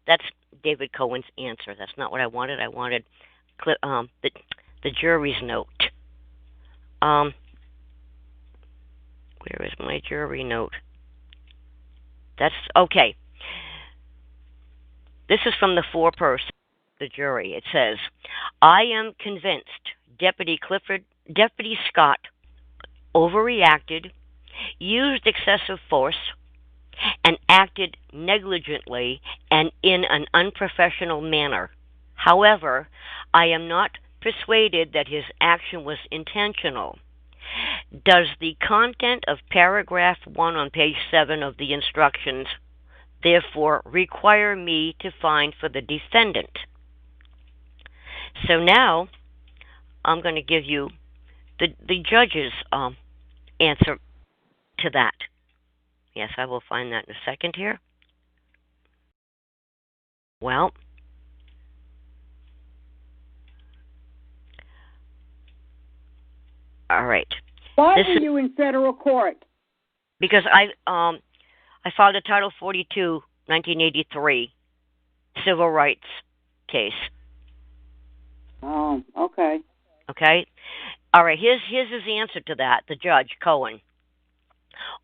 that's David Cohen's answer. That's not what I wanted. I wanted the jury's note. Where is my jury note? That's, okay. This is from the foreperson, the jury. It says, I am convinced Deputy Scott overreacted, used excessive force, and acted negligently and in an unprofessional manner. However, I am not persuaded that his action was intentional. Does the content of paragraph 1 on page 7 of the instructions therefore require me to find for the defendant? So now I'm going to give you the judge's answer to that. Yes, I will find that in a second here. Well, all right. Why are you in federal court? Because I filed a Title 42, 1983 civil rights case. Oh, okay. Okay. All right. Here's his answer to that. The judge, Cohen,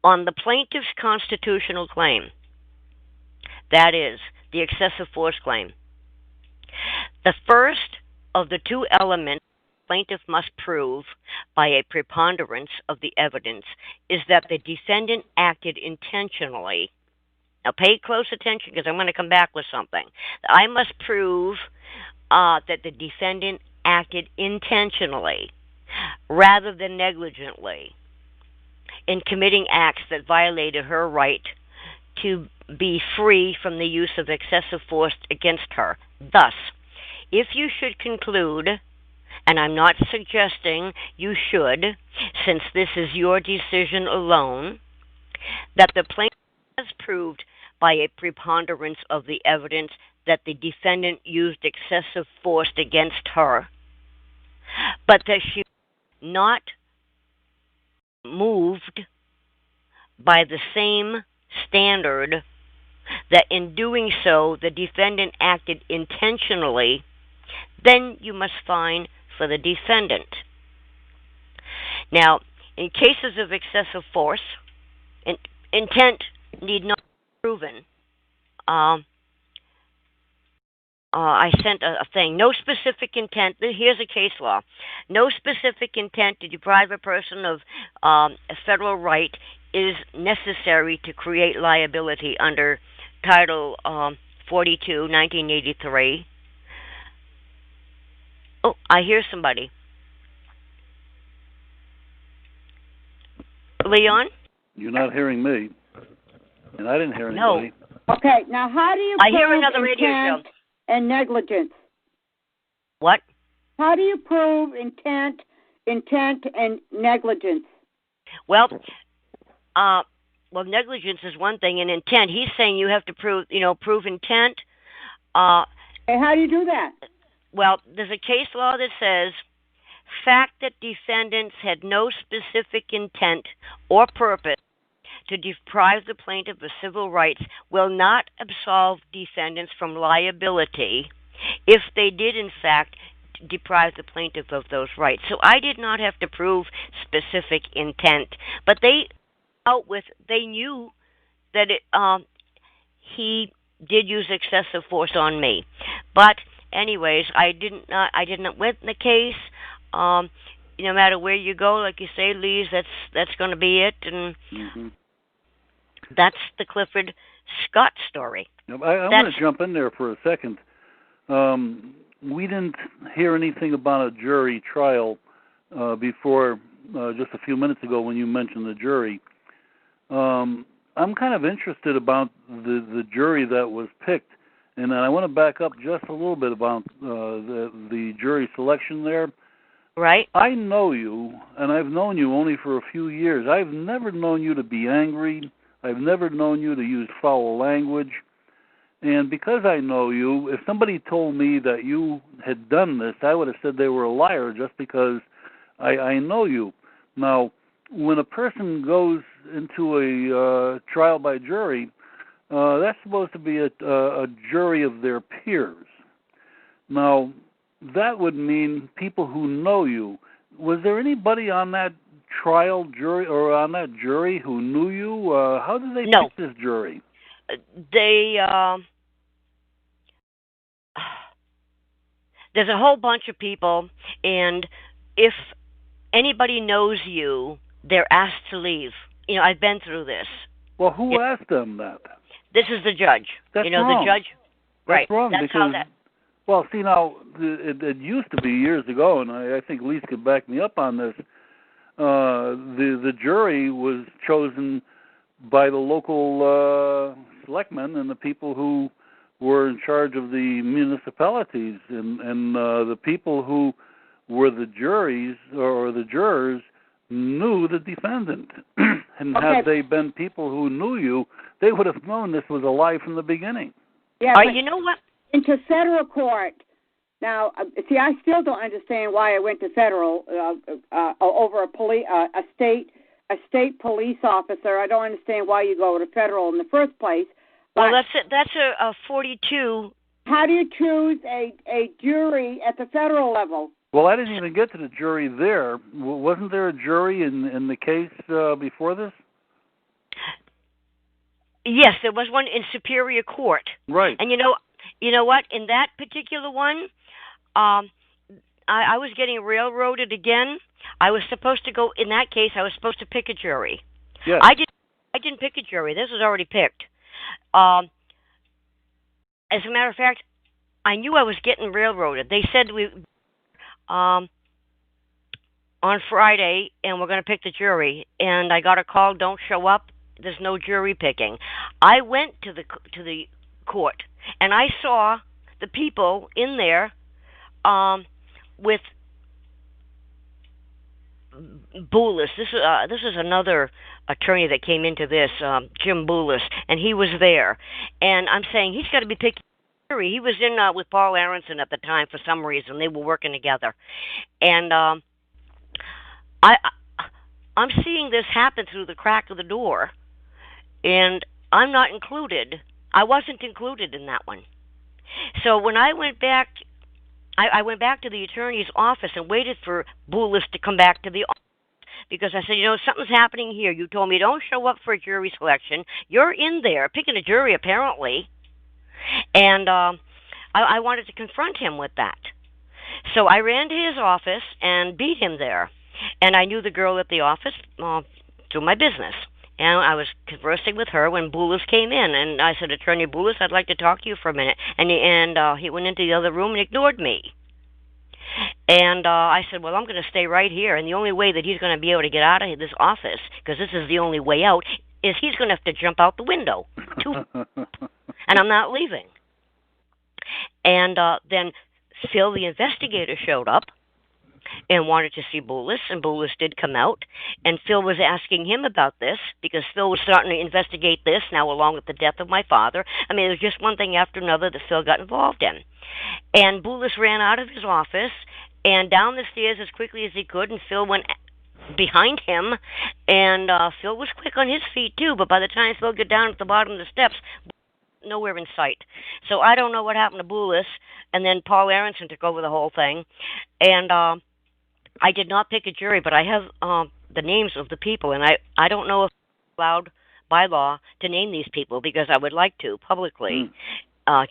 on the plaintiff's constitutional claim, that is the excessive force claim. The first of the two elements plaintiff must prove by a preponderance of the evidence is that the defendant acted intentionally. Now pay close attention because I'm going to come back with something. I must prove that the defendant acted intentionally rather than negligently in committing acts that violated her right to be free from the use of excessive force against her. Thus, if you should conclude, and I'm not suggesting you should, since this is your decision alone, that the plaintiff has proved by a preponderance of the evidence that the defendant used excessive force against her, but that she was not moved by the same standard, that in doing so the defendant acted intentionally, then you must find for the defendant. Now, in cases of excessive force, intent need not be proven. I sent a thing. No specific intent. Here's a case law. No specific intent to deprive a person of a federal right is necessary to create liability under Title 42, 1983. Oh, I hear somebody. Leon? You're not hearing me, and I didn't hear anybody. No. Okay, now how do you I prove hear another radio intent and negligence? What? How do you prove intent and negligence? Well, negligence is one thing, and intent. He's saying you have to prove intent. And how do you do that? Well, there's a case law that says fact that defendants had no specific intent or purpose to deprive the plaintiff of civil rights will not absolve defendants from liability if they did, in fact, deprive the plaintiff of those rights. So I did not have to prove specific intent, but they knew that he did use excessive force on me. But anyways, I didn't win the case. No matter where you go, like you say, Lise, that's going to be it, and that's the Clifford Scott story. I want to jump in there for a second. We didn't hear anything about a jury trial before just a few minutes ago when you mentioned the jury. I'm kind of interested about the jury that was picked, and I want to back up just a little bit about the jury selection there. Right. I know you, and I've known you only for a few years. I've never known you to be angry. I've never known you to use foul language. And because I know you, if somebody told me that you had done this, I would have said they were a liar just because I know you. Now, when a person goes into a trial by jury, that's supposed to be a jury of their peers. Now, that would mean people who know you. Was there anybody on that trial jury or on that jury who knew you? How did they pick this jury? There's a whole bunch of people, and if anybody knows you, they're asked to leave. I've been through this. Well, who asked them that? This is the judge. That's wrong. The judge. Right. That's wrong. That's because, how that. Well, see, now, it used to be years ago, and I think Lise could back me up on this. The jury was chosen by the local selectmen and the people who were in charge of the municipalities, and the people who were the juries or the jurors knew the defendant. And had they been people who knew you, they would have known this was a lie from the beginning. Yeah, but you know what? Into federal court. Now, see, I still don't understand why I went to federal over a state police officer. I don't understand why you go to federal in the first place. Well, that's a 42. How do you choose a jury at the federal level? Well, I didn't even get to the jury there. Wasn't there a jury in the case before this? Yes, there was one in Superior Court. Right. And you know what? In that particular one, I was getting railroaded again. I was supposed to go in that case. I was supposed to pick a jury. Yes. I didn't pick a jury. This was already picked. As a matter of fact, I knew I was getting railroaded. They said on Friday, and we're going to pick the jury. And I got a call, don't show up. There's no jury picking. I went to the court, and I saw the people in there with Boulis. This is another attorney that came into this, Jim Boulis, and he was there. And I'm saying he's got to be picking a jury. He was in with Paul Aronson at the time for some reason. They were working together. And I'm seeing this happen through the crack of the door, and I'm not included. I wasn't included in that one. So when I went back, I went back to the attorney's office and waited for Boulis to come back to the office because I said, something's happening here. You told me don't show up for a jury selection. You're in there picking a jury apparently. And I wanted to confront him with that. So I ran to his office and beat him there. And I knew the girl at the office through my business. And I was conversing with her when Boulis came in. And I said, Attorney Boulis, I'd like to talk to you for a minute. And he went into the other room and ignored me. And I said, well, I'm going to stay right here. And the only way that he's going to be able to get out of this office, because this is the only way out, is he's going to have to jump out the window. And I'm not leaving. And then Phil, the investigator, showed up and wanted to see Boulis, and Boulis did come out. And Phil was asking him about this, because Phil was starting to investigate this now along with the death of my father. I mean, it was just one thing after another that Phil got involved in. And Boulis ran out of his office and down the stairs as quickly as he could, and Phil went behind him, and Phil was quick on his feet too, but by the time Phil got down at the bottom of the steps, nowhere in sight. So I don't know what happened to Boulis, and then Paul Aronson took over the whole thing, and I did not pick a jury, but I have the names of the people, and I don't know if I'm allowed by law to name these people, because I would like to publicly,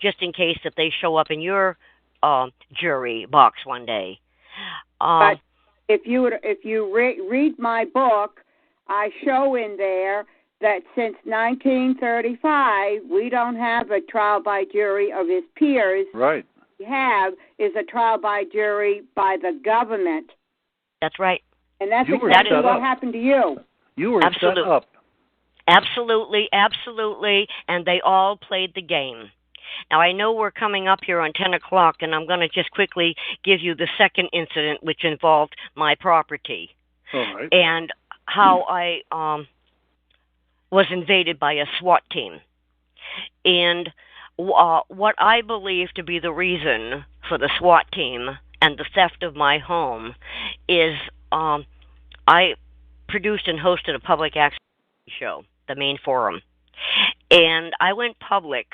just in case that they show up in your jury box one day. But if you read my book, I show in there that since 1935, we don't have a trial by jury of his peers. Right. What we have is a trial by jury by the government. That's right. And that's exactly what happened to you. You were set up. Absolutely, absolutely, and they all played the game. Now, I know we're coming up here on 10 o'clock, and I'm going to just quickly give you the second incident, which involved my property. All right. And how I was invaded by a SWAT team. And what I believe to be the reason for the SWAT team and the theft of my home is I produced and hosted a public access show, the Maine Forum. And I went public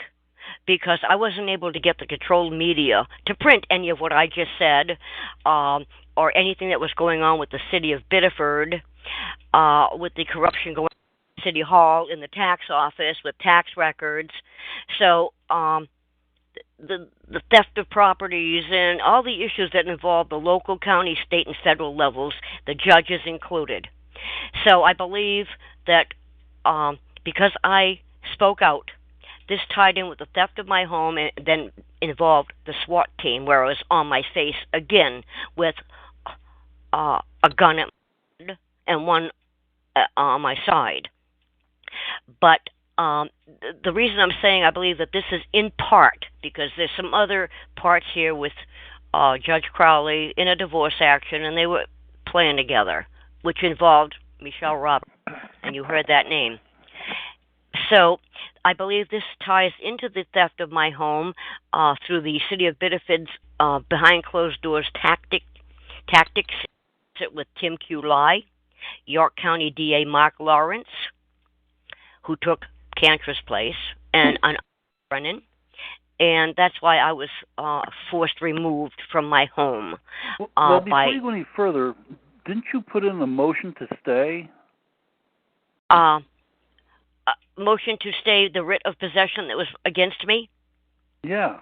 because I wasn't able to get the controlled media to print any of what I just said, or anything that was going on with the city of Biddeford, with the corruption going on in City Hall, in the tax office, with tax records. So the theft of properties and all the issues that involve the local, county, state, and federal levels, the judges included. So I believe that because I spoke out, this tied in with the theft of my home, and then involved the SWAT team, where I was on my face again with a gun at my head and one on my side. But the reason I'm saying I believe that this is in part because there's some other parts here with Judge Crowley in a divorce action, and they were playing together, which involved Michelle Roberts, and you heard that name. So I believe this ties into the theft of my home through the city of Biddeford's behind closed doors tactics with Tim Q. Lai, York County DA Mark Lawrence, who took Cantra's place, and Brennan. And that's why I was forced removed from my home. Well, before you go any further, didn't you put in a motion to stay? Motion to stay the writ of possession that was against me? Yeah.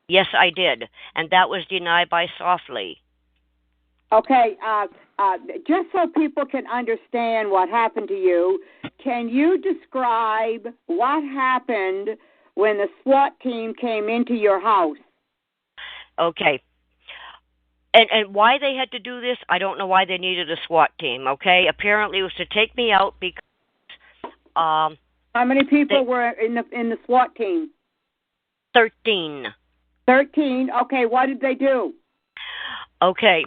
Yes, I did. And that was denied by Softly. Okay, just so people can understand what happened to you, can you describe what happened when the SWAT team came into your house? Okay. And why they had to do this, I don't know why they needed a SWAT team, okay? Apparently it was to take me out because... how many people were in the SWAT team? 13. 13? Okay, what did they do? Okay.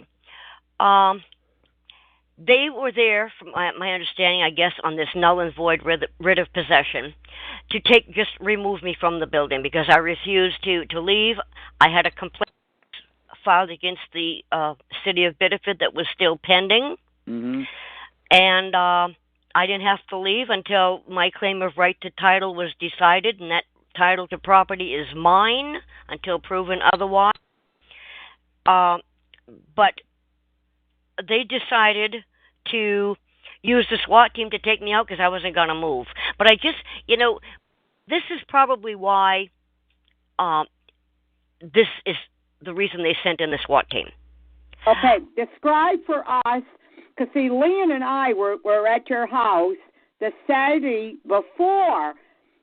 They were there, from my understanding, I guess, on this null and void writ of possession to just remove me from the building because I refused to leave. I had a complaint filed against the city of Biddeford that was still pending. Mm-hmm. And I didn't have to leave until my claim of right to title was decided, and that title to property is mine until proven otherwise. But they decided to use the SWAT team to take me out because I wasn't going to move. But I just, this is probably why this is the reason they sent in the SWAT team. Okay, describe for us, because see, Leon and I were at your house the Saturday before.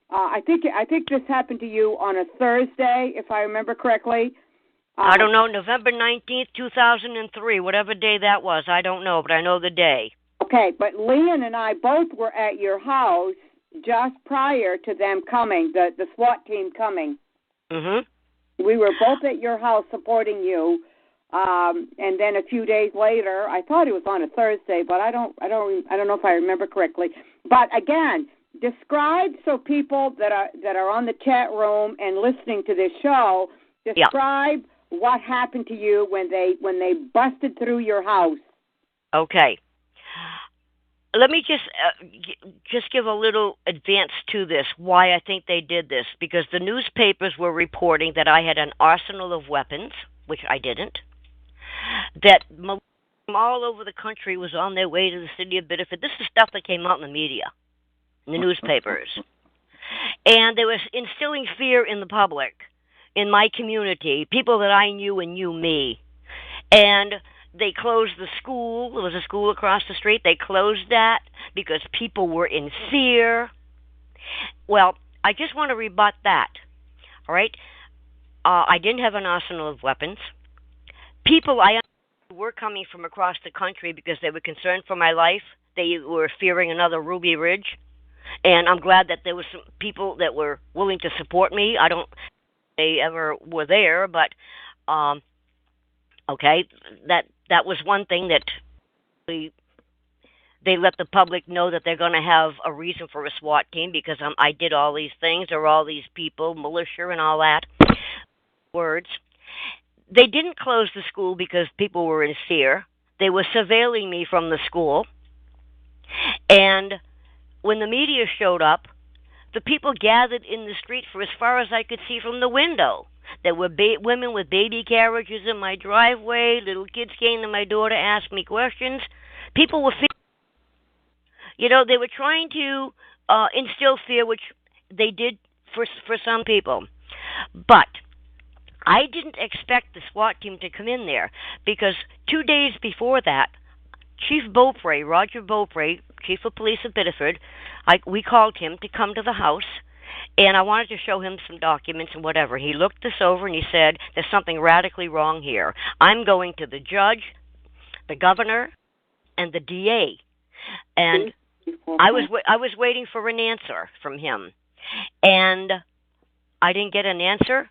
I think this happened to you on a Thursday, if I remember correctly. I don't know, November 19th, 2003, whatever day that was. I don't know, but I know the day. Okay, but Leon and I both were at your house just prior to them coming, the SWAT team coming. Mm-hmm. We were both at your house supporting you, and then a few days later, I thought it was on a Thursday, but I don't know if I remember correctly. But again, describe so people that are on the chat room and listening to this show, describe what happened to you when they busted through your house. Okay. Let me just give a little advance to this, why I think they did this, because the newspapers were reporting that I had an arsenal of weapons, which I didn't, that from all over the country was on their way to the city of Biddeford. This is stuff that came out in the media, in the newspapers. And they were instilling fear in the public, in my community, people that I knew and knew me. And they closed the school. There was a school across the street. They closed that because people were in fear. Well, I just want to rebut that, all right? I didn't have an arsenal of weapons. People I were coming from across the country because they were concerned for my life. They were fearing another Ruby Ridge. And I'm glad that there were some people that were willing to support me. I don't think they ever were there, but okay, that was one thing that they let the public know that they're going to have a reason for a SWAT team because I did all these things. There were all these people, militia and all that. Words. They didn't close the school because people were in fear. They were surveilling me from the school. And when the media showed up, the people gathered in the street for as far as I could see from the window. There were women with baby carriages in my driveway. Little kids came to my door to ask me questions. People were they were trying to instill fear, which they did for some people. But I didn't expect the SWAT team to come in there because 2 days before that, Chief Beaupre, Roger Beaupre, Chief of Police of Biddeford, we called him to come to the house, and I wanted to show him some documents and whatever. He looked this over and he said, there's something radically wrong here. I'm going to the judge, the governor, and the DA. And I was waiting for an answer from him. And I didn't get an answer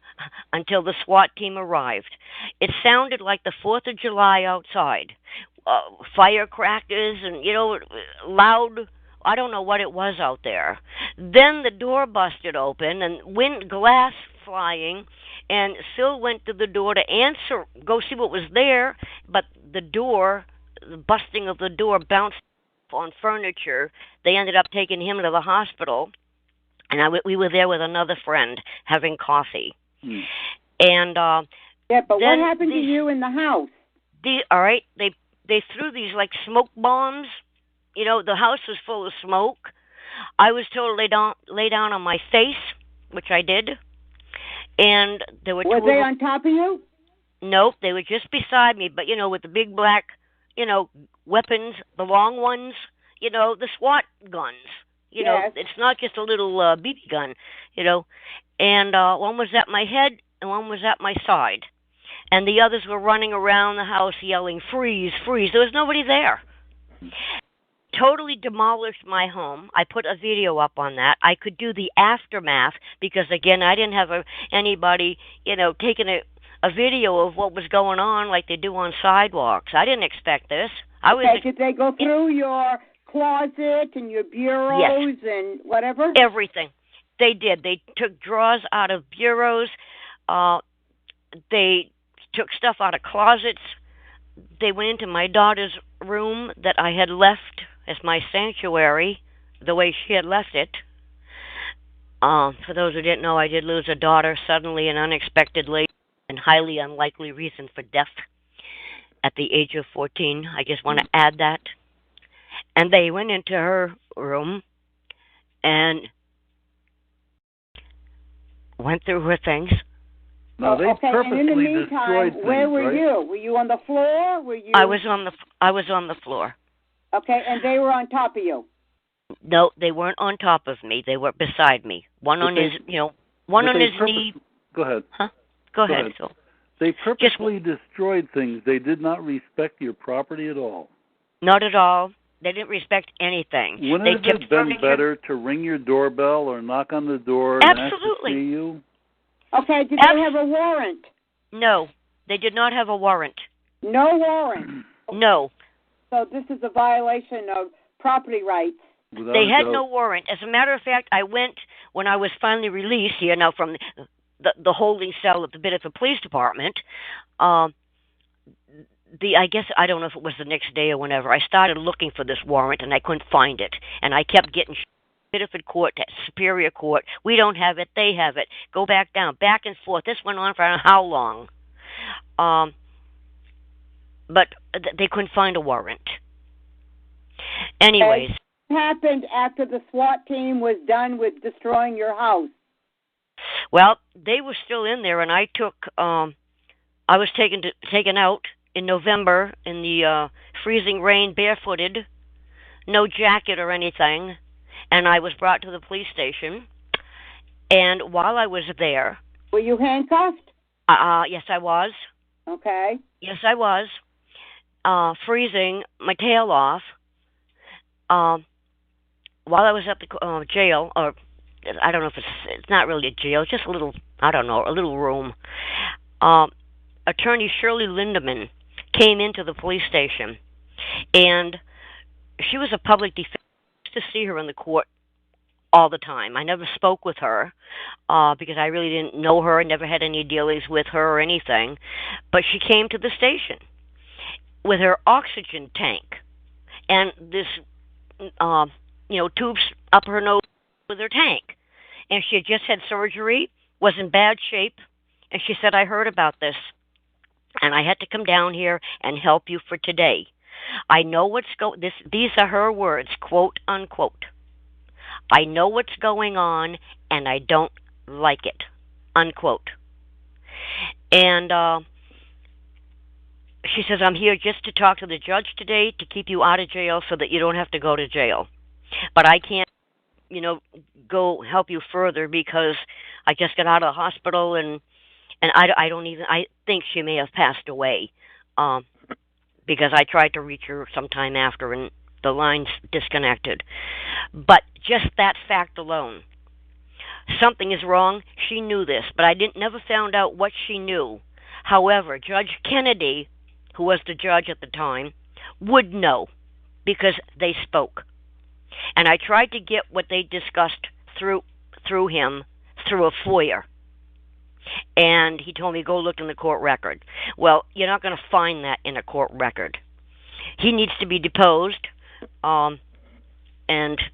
until the SWAT team arrived. It sounded like the 4th of July outside. Firecrackers and, loud, I don't know what it was out there. Then the door busted open and glass flying, and Phil went to the door to go see what was there, but the busting of the door bounced on furniture. They ended up taking him to the hospital, and we were there with another friend having coffee. And but what happened to you in the house? All right, they threw these like smoke bombs. The house was full of smoke. I was told to lay down on my face, which I did. And there were Were they on top of you? Nope, they were just beside me. But with the big black, weapons, the long ones. The SWAT guns. Yes. It's not just a little BB gun. And one was at my head and one was at my side. And the others were running around the house yelling, freeze, freeze. There was nobody there. Totally demolished my home. I put a video up on that. I could do the aftermath because, again, I didn't have anybody, taking a video of what was going on like they do on sidewalks. I didn't expect this. Did they go through your closet and your bureaus and whatever? Everything. They did. They took drawers out of bureaus. They took stuff out of closets. They went into my daughter's room that I had left as my sanctuary, the way she had left it. For those who didn't know, I did lose a daughter suddenly and unexpectedly, and highly unlikely reason for death at the age of 14. I just want to add that. And they went into her room and went through her things. No, they purposely and in the meantime, destroyed where things, were right? you? Were you on the floor? Were you? I was on the floor. Okay, and they were on top of you. No, they weren't on top of me. They were beside me. One on his knee. Go ahead. Huh? Go ahead, Phil. They purposely destroyed things. They did not respect your property at all. Not at all. They didn't respect anything. Wouldn't it have been better to ring your doorbell or knock on the door and ask to see you? Okay, did they have a warrant? No, they did not have a warrant. No warrant? No. So this is a violation of property rights. They had no warrant. As a matter of fact, I went, when I was finally released here now from the holding cell at the Biddeford Police Department, I guess, I don't know if it was the next day or whenever, I started looking for this warrant and I couldn't find it. And I kept getting Biddeford Court to Superior Court. We don't have it, they have it. Go back down, back and forth. This went on for I don't know how long. But they couldn't find a warrant. Anyways. What happened after the SWAT team was done with destroying your house? Well, they were still in there, and I took, I was taken out in November in the freezing rain, barefooted, no jacket or anything, and I was brought to the police station. And while I was there... Were you handcuffed? Yes, I was. Okay. Yes, I was. Freezing my tail off. While I was at the jail, or I don't know if it's not really a jail, it's just a little, I don't know, a little room. Attorney Shirley Lindeman came into the police station, and she was a public defender. I used to see her in the court all the time. I never spoke with her because I really didn't know her. I never had any dealings with her or anything. But she came to the station with her oxygen tank and this, tubes up her nose with her tank. And she had just had surgery, was in bad shape, and she said, I heard about this, and I had to come down here and help you for today. I know what's these are her words, quote, unquote. I know what's going on, and I don't like it, unquote. And she says, I'm here just to talk to the judge today to keep you out of jail so that you don't have to go to jail. But I can't, go help you further because I just got out of the hospital and I think she may have passed away because I tried to reach her sometime after and the line's disconnected. But just that fact alone, something is wrong. She knew this, but I never found out what she knew. However, Judge Kennedy, who was the judge at the time, would know because they spoke. And I tried to get what they discussed through him, through a FOIA. And he told me, go look in the court record. Well, you're not going to find that in a court record. He needs to be deposed, and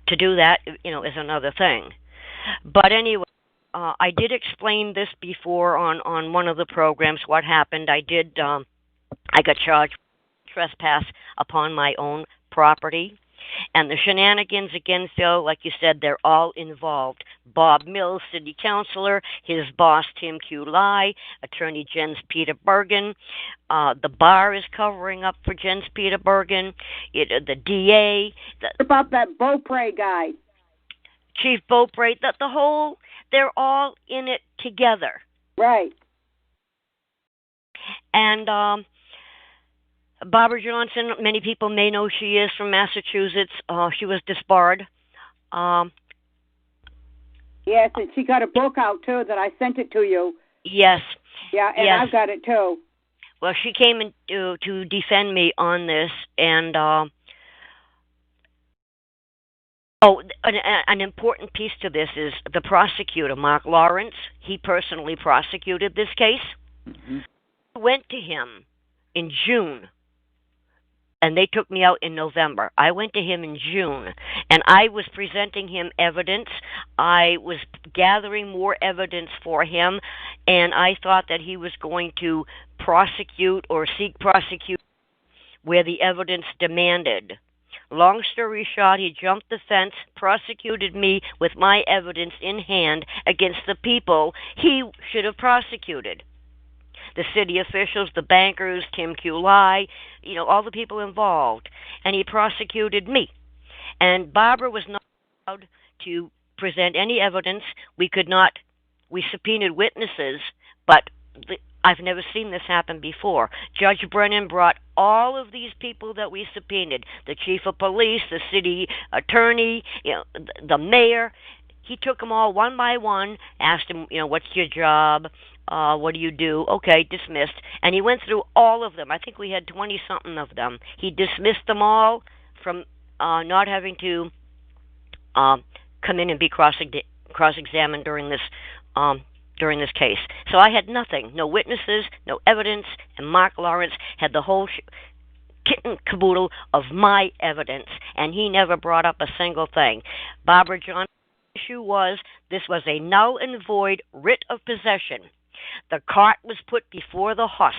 to do that, is another thing. But anyway, I did explain this before on one of the programs, what happened. I got charged with trespass upon my own property. And the shenanigans again, Phil, like you said, they're all involved. Bob Mills, city councilor, his boss, Tim Q. Lai, attorney Jens Peter Bergen. The bar is covering up for Jens Peter Bergen. The DA. What about that Beaupre guy? Chief Beaupre. They're all in it together. Right. And, Barbara Johnson, many people may know she is from Massachusetts. She was disbarred. Yes, and she got a book out, too, that I sent it to you. Yes. Yeah, and yes. I've got it, too. Well, she came in to defend me on this, and an important piece to this is the prosecutor, Mark Lawrence. He personally prosecuted this case. Mm-hmm. I went to him in June. And they took me out in November. I went to him in June, and I was presenting him evidence. I was gathering more evidence for him, and I thought that he was going to prosecute or seek prosecution where the evidence demanded. Long story short, he jumped the fence, prosecuted me with my evidence in hand against the people he should have prosecuted. The city officials, the bankers, Tim Q. Lai, all the people involved. And he prosecuted me. And Barbara was not allowed to present any evidence. We subpoenaed witnesses, but I've never seen this happen before. Judge Brennan brought all of these people that we subpoenaed, the chief of police, the city attorney, the mayor. He took them all one by one, asked them, what's your job? What do you do? Okay, dismissed. And he went through all of them. I think we had 20-something of them. He dismissed them all from not having to come in and be cross-examined during this case. So I had nothing, no witnesses, no evidence, and Mark Lawrence had the whole kit and caboodle of my evidence, and he never brought up a single thing. Barbara Johnson's issue was this was a null and void writ of possession. The cart was put before the horse.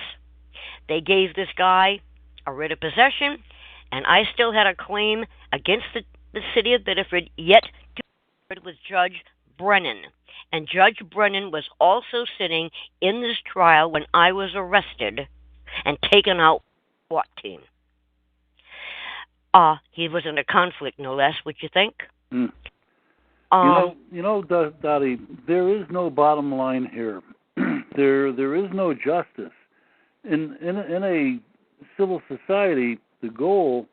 They gave this guy a writ of possession, and I still had a claim against the city of Biddeford, yet to be heard with Judge Brennan. And Judge Brennan was also sitting in this trial when I was arrested and taken out 14. He was in a conflict, no less, would you think? Mm. Dottie, there is no bottom line here. There is no justice. In a civil society, the goal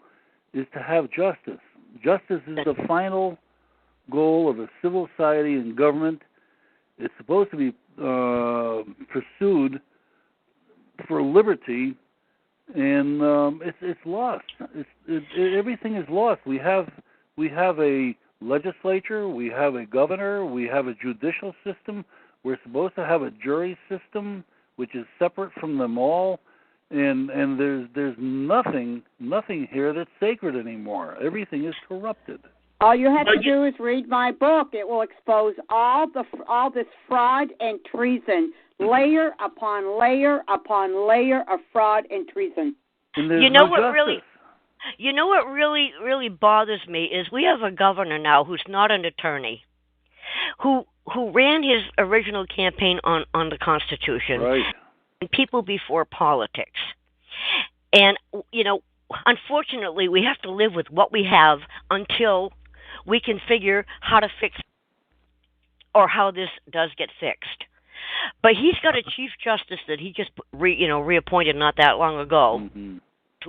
is to have justice. Justice is the final goal of a civil society and government. It's supposed to be pursued for liberty, and it's lost. Everything is lost. We have a legislature, we have a governor, we have a judicial system. We're supposed to have a jury system, which is separate from them all, and there's nothing here that's sacred anymore. Everything is corrupted. All you have to do is read my book. It will expose all this fraud and treason, layer upon layer upon layer of fraud and treason. And what really bothers me is we have a governor now who's not an attorney, who ran his original campaign on the Constitution, right, and people before politics. And unfortunately, we have to live with what we have until we can figure how to fix or how this does get fixed. But he's got a chief justice that he just reappointed not that long ago, mm-hmm.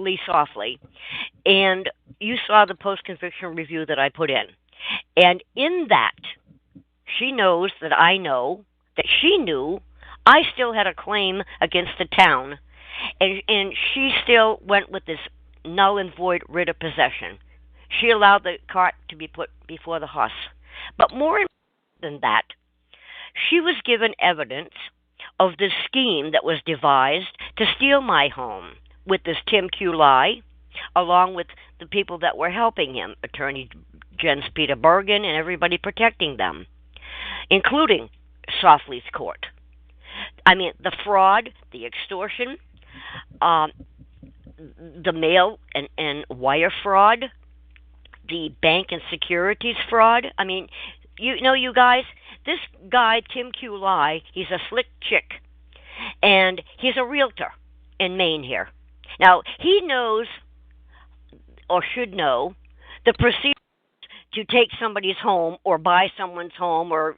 Lee Softly, and you saw the post-conviction review that I put in. And in that, she knows that I know that she knew I still had a claim against the town, and she still went with this null and void writ of possession. She allowed the cart to be put before the horse. But more important than that, she was given evidence of the scheme that was devised to steal my home with this Tim Q. Lai, along with the people that were helping him, Attorney Jens Peter Bergen and everybody protecting them, including Softly's court. I mean, the fraud, the extortion, the mail and wire fraud, the bank and securities fraud. I mean, you guys, this guy, Tim Q. Lai, he's a slick chick, and he's a realtor in Maine here. Now, he knows, or should know, the procedure to take somebody's home or buy someone's home or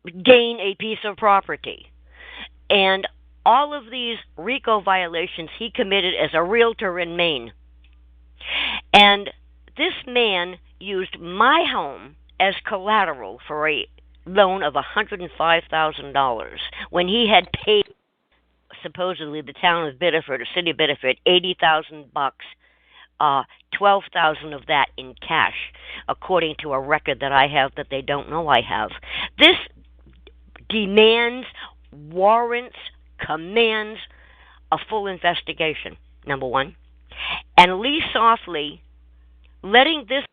gain a piece of property. And all of these RICO violations he committed as a realtor in Maine. And this man used my home as collateral for a loan of $105,000 when he had paid supposedly the town of Biddeford, or city of Biddeford, $80,000, $12,000 of that in cash, according to a record that I have that they don't know I have. This demands, warrants, commands a full investigation, number one. And Lee Softly letting this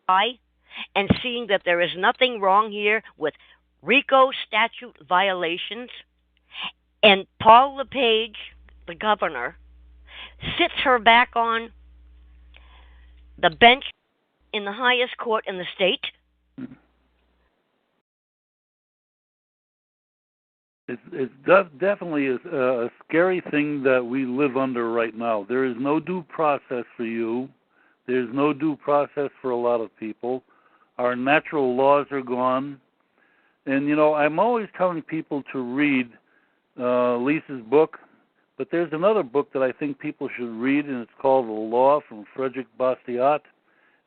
die and seeing that there is nothing wrong here with RICO statute violations, and Paul LePage, the governor, sits her back on the bench in the highest court in the state. It's definitely a scary thing that we live under right now. There is no due process for you. There's no due process for a lot of people. Our natural laws are gone. And, I'm always telling people to read Lisa's book. But there's another book that I think people should read, and it's called The Law from Frederick Bastiat.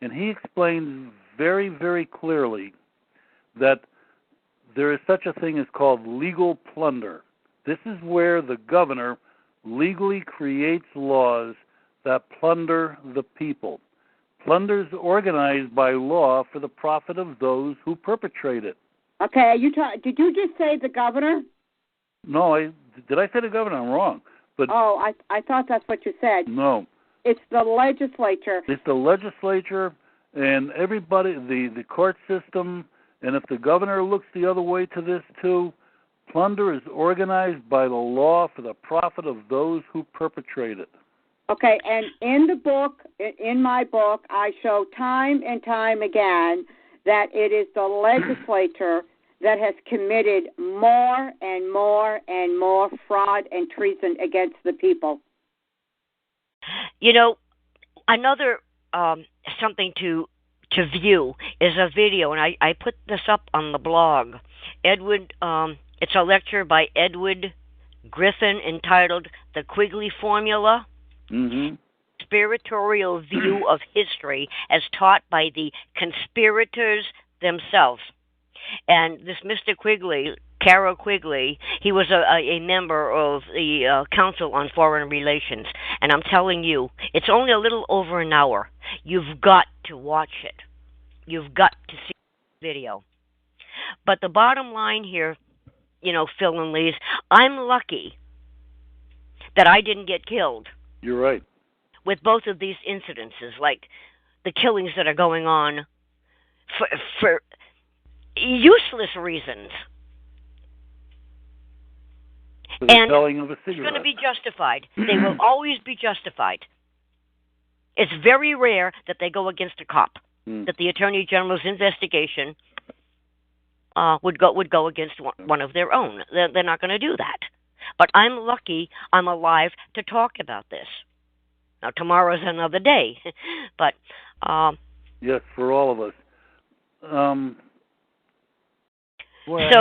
And he explains very, very clearly that there is such a thing as called legal plunder. This is where the governor legally creates laws that plunder the people. Plunder is organized by law for the profit of those who perpetrate it. Okay, did you just say the governor? No, did I say the governor? I'm wrong. But I thought that's what you said. No. It's the legislature. It's the legislature and everybody, the court system, and if the governor looks the other way to this too, plunder is organized by the law for the profit of those who perpetrate it. Okay, and in the book, in my book, I show time and time again that it is the legislature that has committed more and more and more fraud and treason against the people. You know, another something to view is a video, and I put this up on the blog. It's a lecture by Edward Griffin entitled "The Quigley Formula." Mm-hmm. Conspiratorial view of history as taught by the conspirators themselves. And this Mr. Quigley, Carroll Quigley, he was a member of the Council on Foreign Relations. And I'm telling you, it's only a little over an hour. You've got to watch it. You've got to see the video. But the bottom line here, you know, Phil and Lise, I'm lucky that I didn't get killed. You're right. With both of these incidences, like the killings that are going on for useless reasons. For the and selling of a cigarette. It's going to be justified. They will always be justified. It's very rare that they go against a cop, that the Attorney General's investigation would go against one of their own. They're not going to do that. But I'm lucky I'm alive to talk about this. Now, tomorrow's another day. But yes, for all of us. So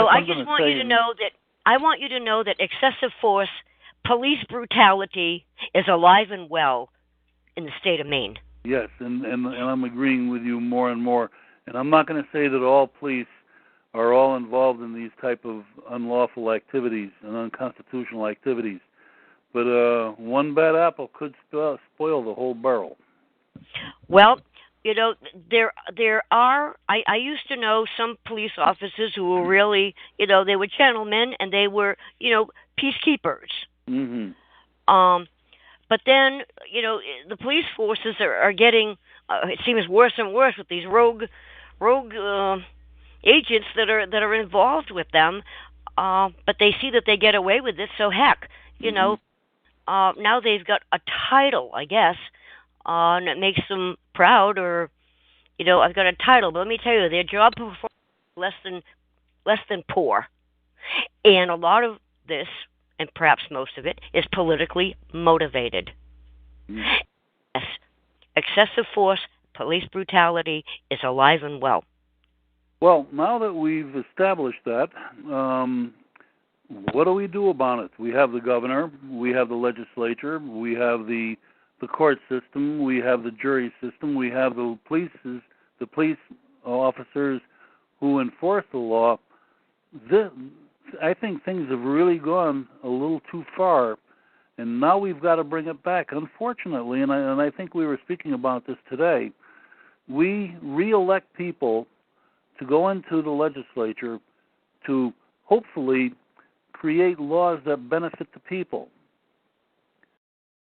I just want you to know that I want you to know that excessive force, police brutality is alive and well in the state of Maine. Yes, and I'm agreeing with you more and more. And I'm not going to say that all police are all involved in these type of unlawful activities and unconstitutional activities. But one bad apple could spoil the whole barrel. Well, you know, there are, I used to know some police officers who were really, you know, they were gentlemen and they were, you know, peacekeepers. Mm-hmm. But then, you know, the police forces are getting, it seems worse and worse with these rogue agents that are involved with them. But they see that they get away with it, so heck, you know, now they've got a title, I guess, and it makes them proud, or, you know, I've got a title, but let me tell you, their job performance is less than poor. And a lot of this, and perhaps most of it, is politically motivated. Yes, excessive force, police brutality is alive and well. Well, now that we've established that, what do we do about it? We have the governor, we have the legislature, we have the court system, we have the jury system, we have the police officers who enforce the law. I think things have really gone a little too far, and now we've got to bring it back. Unfortunately, and I think we were speaking about this today, we re-elect people to go into the legislature to hopefully create laws that benefit the people.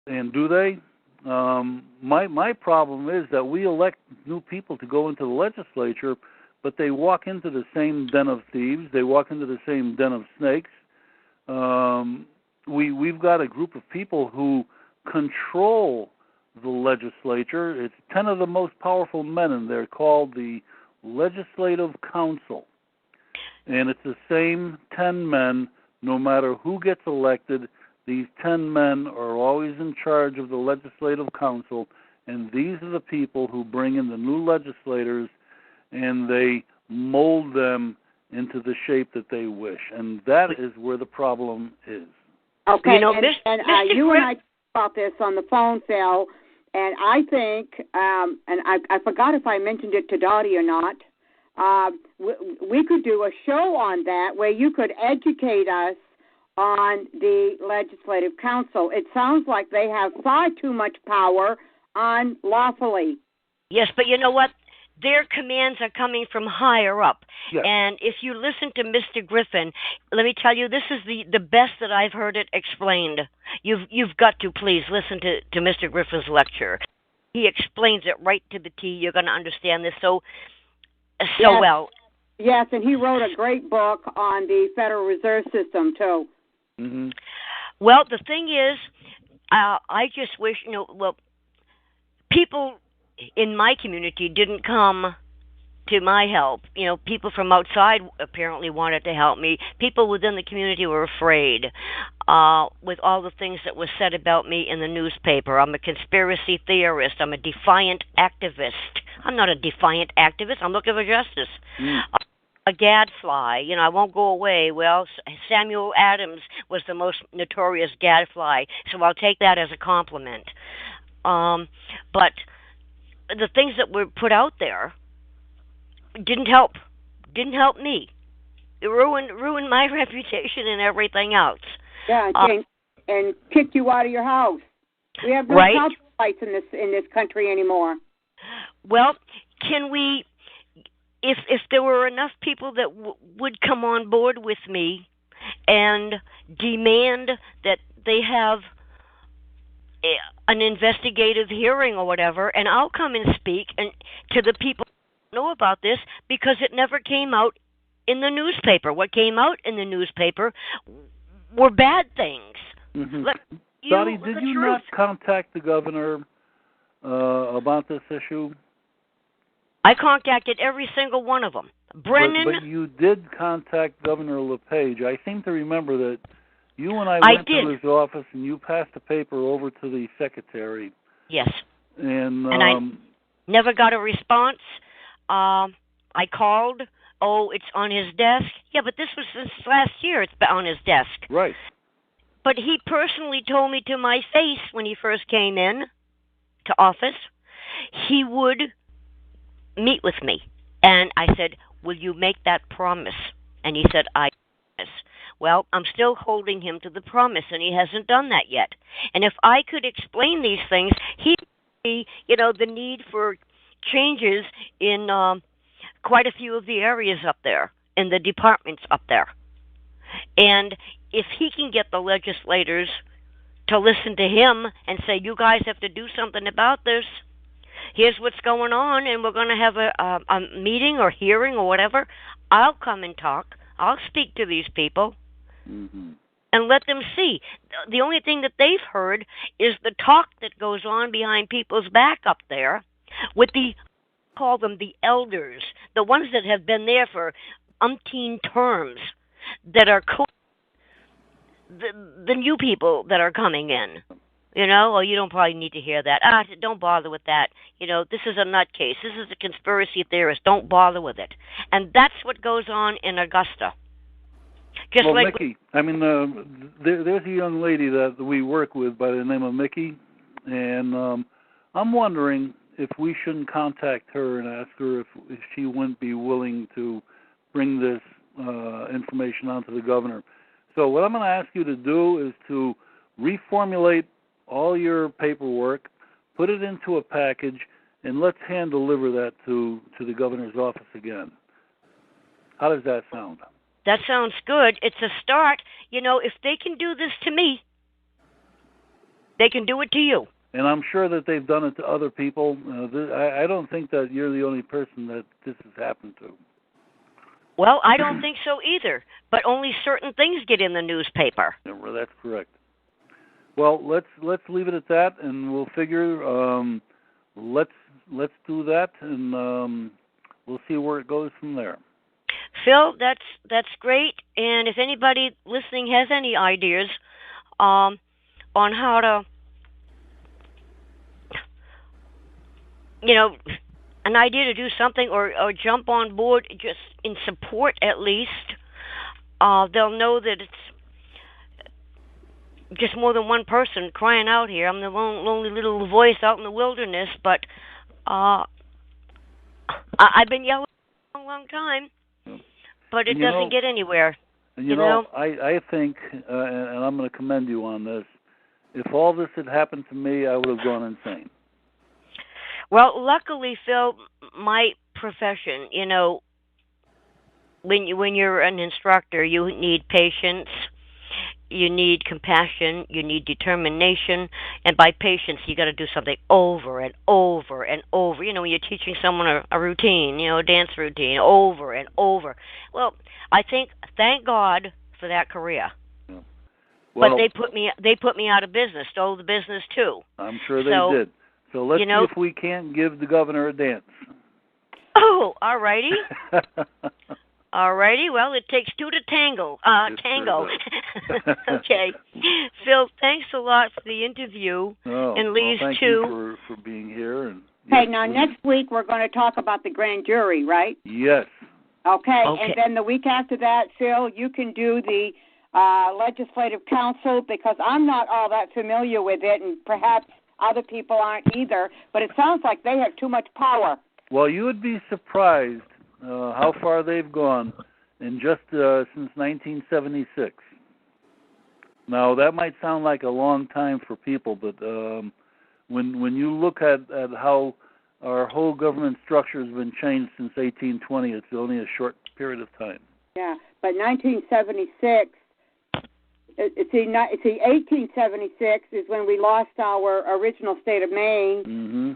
And do they? My problem is that we elect new people to go into the legislature, but they walk into the same den of thieves. They walk into the same den of snakes. We've got a group of people who control the legislature. It's 10 of the most powerful men in there, called the Legislative Council. And it's the same 10 men, no matter who gets elected. These 10 men are always in charge of the Legislative Council, and these are the people who bring in the new legislators, and they mold them into the shape that they wish, and that is where the problem is. Okay, you and I talked about this on the phone, Phil, and I think, and I forgot if I mentioned it to Dottie or not, we could do a show on that where you could educate us on the Legislative Council. It sounds like they have far too much power unlawfully. Yes, but you know what? Their commands are coming from higher up. Yes. And if you listen to Mr. Griffin, let me tell you, this is the best that I've heard it explained. You've got to please listen to Mr. Griffin's lecture. He explains it right to the T. You're going to understand this so well. Yes, and he wrote a great book on the Federal Reserve System, too. Mm-hmm. Well, the thing is, I just wish, people in my community didn't come to my help. People from outside apparently wanted to help me. People within the community were afraid with all the things that were said about me in the newspaper. I'm a conspiracy theorist. I'm a defiant activist. I'm not a defiant activist. I'm looking for justice. A gadfly. I won't go away. Well, Samuel Adams was the most notorious gadfly, so I'll take that as a compliment. But the things that were put out there didn't help me. It ruined my reputation and everything else. Yeah, and kicked you out of your house. We have no child rights in this country anymore. Well, can we, if there were enough people that would come on board with me and demand that they have an investigative hearing or whatever, and I'll come and speak and to the people who know about this, because it never came out in the newspaper. What came out in the newspaper were bad things. Mm-hmm. Dottie, did you not contact the governor about this issue? I contacted every single one of them. Brennan. But you did contact Governor LePage. I seem to remember that you and I went to his office, and you passed the paper over to the secretary. Yes. And I never got a response. I called. Oh, it's on his desk. Yeah, but this was since last year. It's on his desk. Right. But he personally told me to my face when he first came in to office, he would meet with me. And I said, will you make that promise? And he said, I promise. Well, I'm still holding him to the promise, and he hasn't done that yet. And if I could explain these things, he'd see, the need for changes in quite a few of the areas up there, in the departments up there. And if he can get the legislators to listen to him and say, you guys have to do something about this, here's what's going on, and we're going to have a meeting or hearing or whatever, I'll come and talk. I'll speak to these people. Mm-hmm. And let them see. The only thing that they've heard is the talk that goes on behind people's back up there with call them the elders, the ones that have been there for umpteen terms, that are the new people that are coming in. Oh, you don't probably need to hear that. Don't bother with that. This is a nutcase. This is a conspiracy theorist. Don't bother with it. And that's what goes on in Augusta. Mickey, there's a young lady that we work with by the name of Mickey, and I'm wondering if we shouldn't contact her and ask her if she wouldn't be willing to bring this information onto the governor. So what I'm going to ask you to do is to reformulate all your paperwork, put it into a package, and let's hand-deliver that to the governor's office again. How does that sound? That sounds good. It's a start. If they can do this to me, they can do it to you. And I'm sure that they've done it to other people. I don't think that you're the only person that this has happened to. Well, I don't think so either. But only certain things get in the newspaper. Yeah, well, that's correct. Well, let's leave it at that, and we'll figure. Let's do that, and we'll see where it goes from there. Phil, that's great. And if anybody listening has any ideas on how to, an idea to do something or jump on board just in support at least, they'll know that it's just more than one person crying out here. I'm the lonely little voice out in the wilderness, but I've been yelling for a long time, but it doesn't get anywhere. You know, I think, and I'm going to commend you on this, if all this had happened to me, I would have gone insane. Well, luckily, Phil, my profession, you know, when you're an instructor, you need patience, you need compassion, you need determination, and by patience, you got to do something over and over and over. You know, when you're teaching someone a routine, you know, a dance routine, over and over. Well, I think, thank God for that career. Yeah. Well, but they put me out of business, stole the business too. I'm sure they did. So let's see if we can't give the governor a dance. Oh, all righty. All righty. Well, it takes two to tango. Okay. Phil, thanks a lot for the interview. And Lee's thank too. You for being here. And hey, now next week we're going to talk about the grand jury, right? Yes. Okay. And then the week after that, Phil, you can do the legislative council, because I'm not all that familiar with it, and perhaps other people aren't either, but it sounds like they have too much power. Well, you would be surprised how far they've gone in just since 1976. Now, that might sound like a long time for people, but when you look at how our whole government structure has been changed since 1820, it's only a short period of time. Yeah, but 1976, see, 1876 is when we lost our original state of Maine. Mm-hmm.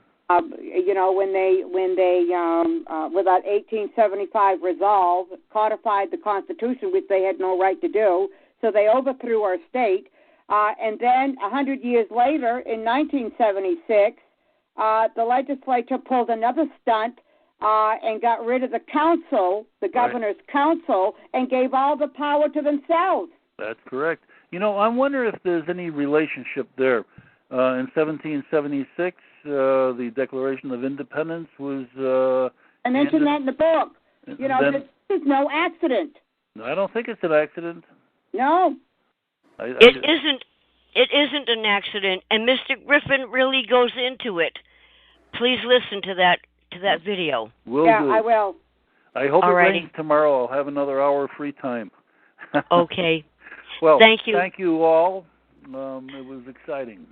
You know, when they with that 1875 resolve, codified the Constitution, which they had no right to do. So they overthrew our state. And then 100 years later, in 1976, the legislature pulled another stunt and got rid of the council, the governor's council, and gave all the power to themselves. That's correct. You know, I wonder if there's any relationship there. In 1776, the Declaration of Independence was... I mentioned that in the book. You know, this is no accident. I don't think it's an accident. No. It isn't an accident, and Mr. Griffin really goes into it. Please listen to that video. Will do. I will. I hope it rains tomorrow. I'll have another hour of free time. Okay. Well, thank you. Thank you all. It was exciting.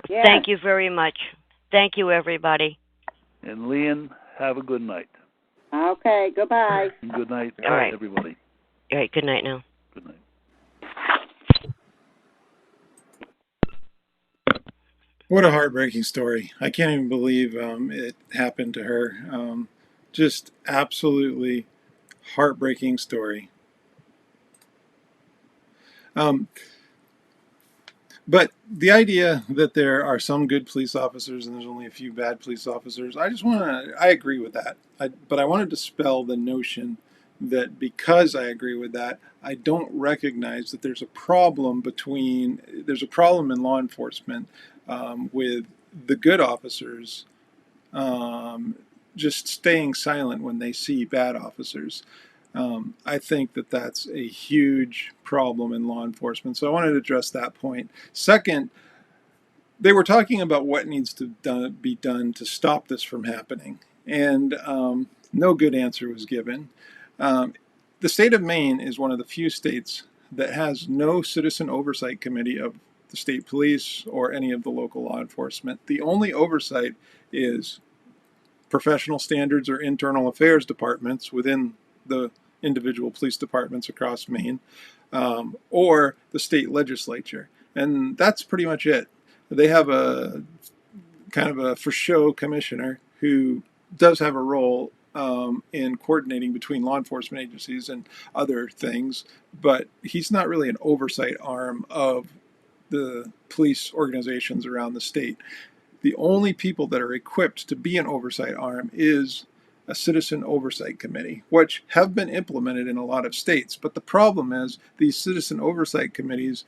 Yeah. Thank you very much. Thank you, everybody. And Leon, have a good night. Okay, goodbye. Good night, all right, everybody. All right, good night now. Good night. What a heartbreaking story. I can't even believe it happened to her. Just absolutely heartbreaking story. But the idea that there are some good police officers and there's only a few bad police officers, I agree with that. But I want to dispel the notion that because I agree with that, I don't recognize that there's a problem in law enforcement with the good officers just staying silent when they see bad officers. I think that that's a huge problem in law enforcement. So I wanted to address that point. Second, they were talking about what needs to be done to stop this from happening. And no good answer was given. The state of Maine is one of the few states that has no citizen oversight committee of the state police or any of the local law enforcement. The only oversight is professional standards or internal affairs departments within the individual police departments across Maine, or the state legislature. And that's pretty much it. They have a kind of a for show commissioner who does have a role in coordinating between law enforcement agencies and other things, but he's not really an oversight arm of the police organizations around the state. The only people that are equipped to be an oversight arm is a citizen oversight committee, which have been implemented in a lot of states. But the problem is these citizen oversight committees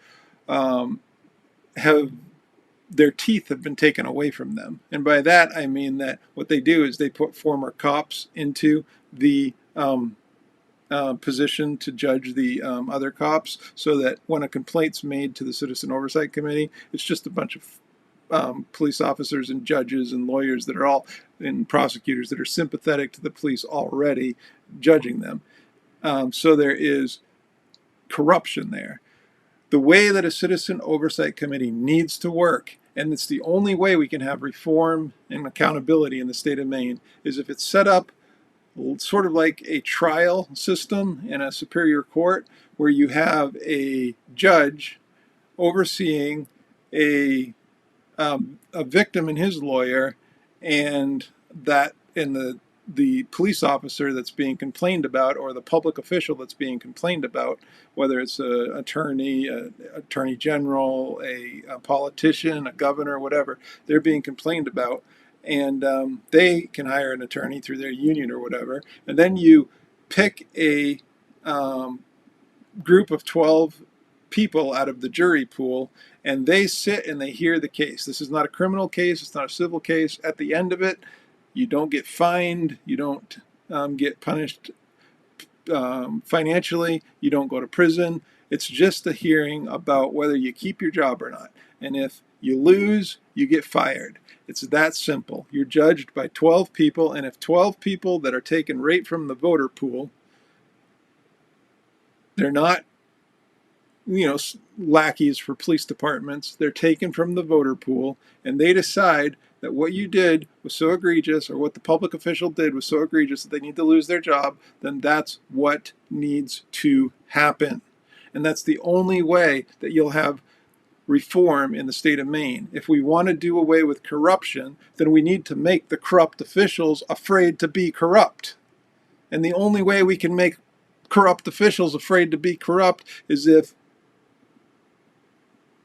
have their teeth have been taken away from them. And by that, I mean that what they do is they put former cops into the position to judge the other cops, so that when a complaint's made to the Citizen Oversight Committee, it's just a bunch of police officers and judges and lawyers that are all, and prosecutors that are sympathetic to the police already, judging them. So there is corruption there. The way that a Citizen Oversight Committee needs to work, and it's the only way we can have reform and accountability in the state of Maine, is if it's set up sort of like a trial system in a superior court, where you have a judge overseeing a victim and his lawyer, and the police officer that's being complained about, or the public official that's being complained about, whether it's an attorney, attorney general, a politician, a governor, whatever, they're being complained about. And they can hire an attorney through their union or whatever. And then you pick a group of 12 people out of the jury pool, and they sit and they hear the case. This is not a criminal case. It's not a civil case. At the end of it, you don't get fined. You don't get punished financially. You don't go to prison. It's just a hearing about whether you keep your job or not. And if you lose, you get fired. It's that simple. You're judged by 12 people, and if 12 people that are taken right from the voter pool, they're not, lackeys for police departments. They're taken from the voter pool, and they decide that what you did was so egregious, or what the public official did was so egregious that they need to lose their job, then that's what needs to happen. And that's the only way that you'll have reform in the state of Maine. If we want to do away with corruption, then we need to make the corrupt officials afraid to be corrupt. And the only way we can make corrupt officials afraid to be corrupt is if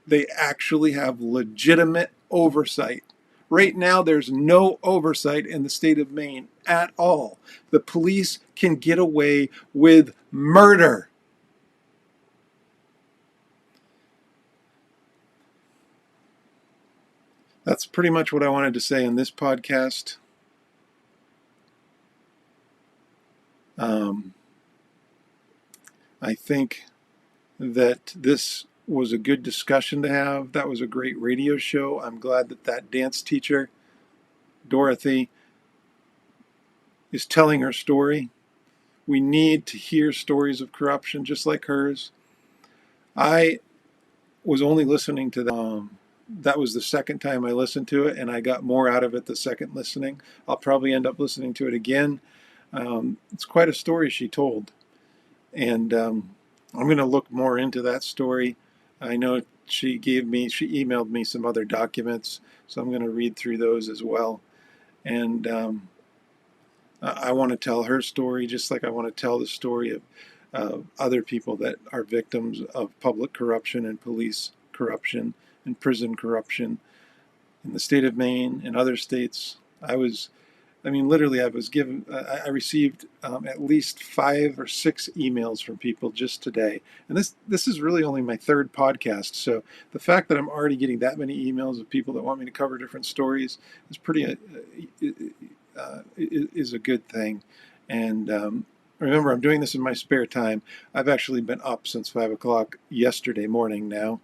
they actually have legitimate oversight. Right now, there's no oversight in the state of Maine at all. The police can get away with murder. That's pretty much what I wanted to say in this podcast. I think that this was a good discussion to have. That was a great radio show. I'm glad that dance teacher, Dorothy, is telling her story. We need to hear stories of corruption just like hers. I was only listening to that was the second time I listened to it, and I got more out of it the second listening. I'll probably end up listening to it again. It's quite a story she told. And I'm going to look more into that story. I know she emailed me some other documents, so I'm going to read through those as well. And I want to tell her story just like I want to tell the story of other people that are victims of public corruption and police corruption and prison corruption in the state of Maine and other states. I received at least 5 or 6 emails from people just today. And this is really only my third podcast. So the fact that I'm already getting that many emails of people that want me to cover different stories is is a good thing. And remember, I'm doing this in my spare time. I've actually been up since 5 o'clock yesterday morning now.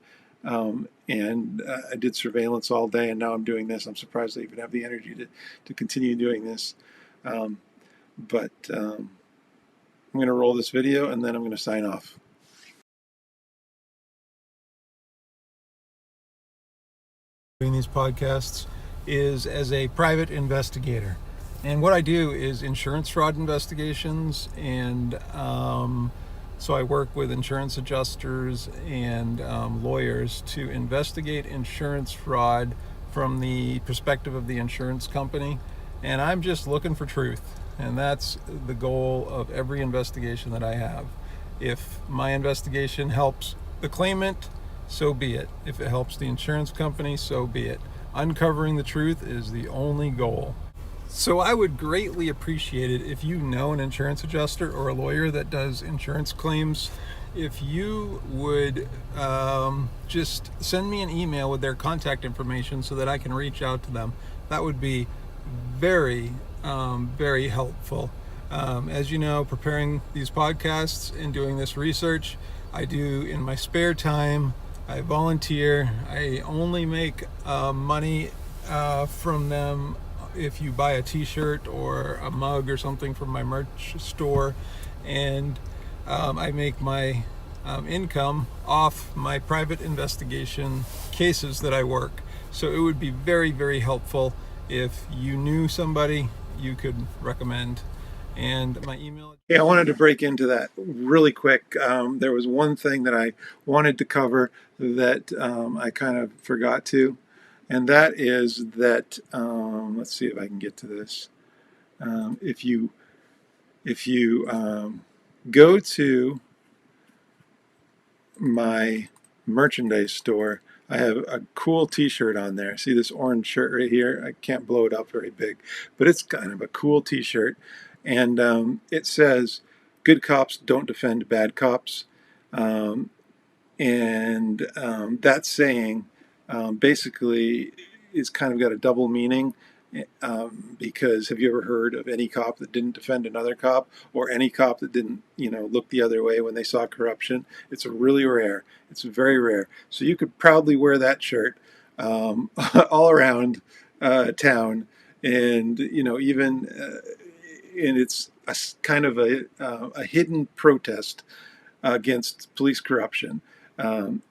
And I did surveillance all day, and now I'm doing this. I'm surprised I even have the energy to continue doing this. But I'm going to roll this video, and then I'm going to sign off. Doing these podcasts is as a private investigator. And what I do is insurance fraud investigations, and so I work with insurance adjusters and lawyers to investigate insurance fraud from the perspective of the insurance company. And I'm just looking for truth. And that's the goal of every investigation that I have. If my investigation helps the claimant, so be it. If it helps the insurance company, so be it. Uncovering the truth is the only goal. So I would greatly appreciate it if you know an insurance adjuster or a lawyer that does insurance claims, if you would just send me an email with their contact information so that I can reach out to them. That would be very, very helpful. As you know, preparing these podcasts and doing this research, I do in my spare time. I volunteer. I only make money from them if you buy a t-shirt or a mug or something from my merch store, and I make my income off my private investigation cases that I work. So it would be very, very helpful if you knew somebody you could recommend. And my email. Yeah, I wanted to break into that really quick. There was one thing that I wanted to cover that I kind of forgot to. And that is that, let's see if I can get to this. If you go to my merchandise store, I have a cool t-shirt on there. See this orange shirt right here? I can't blow it up very big, but it's kind of a cool t-shirt. And it says, "Good cops don't defend bad cops." And that saying basically is kind of got a double meaning, because have you ever heard of any cop that didn't defend another cop, or any cop that didn't, look the other way when they saw corruption? It's really rare. It's very rare. So you could proudly wear that shirt all around town, and even and it's a kind of a hidden protest against police corruption.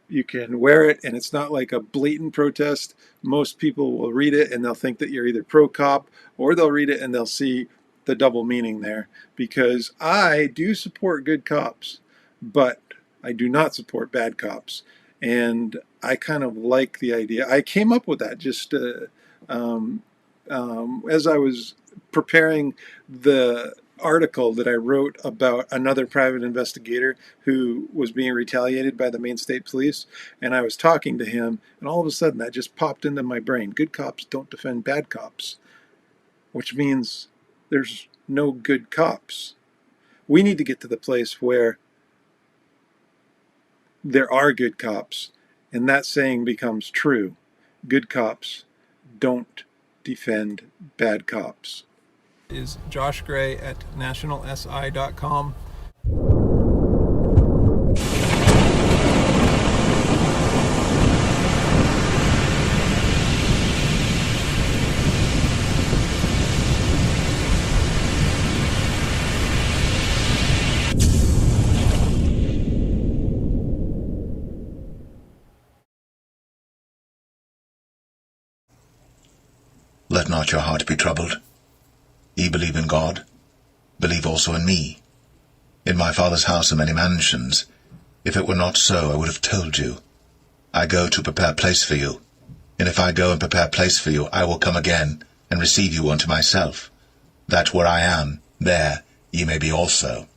You can wear it, and it's not like a blatant protest. Most people will read it and they'll think that you're either pro-cop, or they'll read it and they'll see the double meaning there, because I do support good cops, but I do not support bad cops. And I kind of like the idea. I came up with that just as I was preparing the article that I wrote about another private investigator who was being retaliated by the Maine State Police, and I was talking to him, and all of a sudden that just popped into my brain. Good cops don't defend bad cops, which means there's no good cops. We need to get to the place where there are good cops, and that saying becomes true. Good cops don't defend bad cops. Is Josh Gray at nationalsi.com. Let not your heart be troubled. Ye believe in God, believe also in me. In my Father's house are many mansions. If it were not so, I would have told you. I go to prepare place for you. And if I go and prepare place for you, I will come again, and receive you unto myself, that where I am, there ye may be also.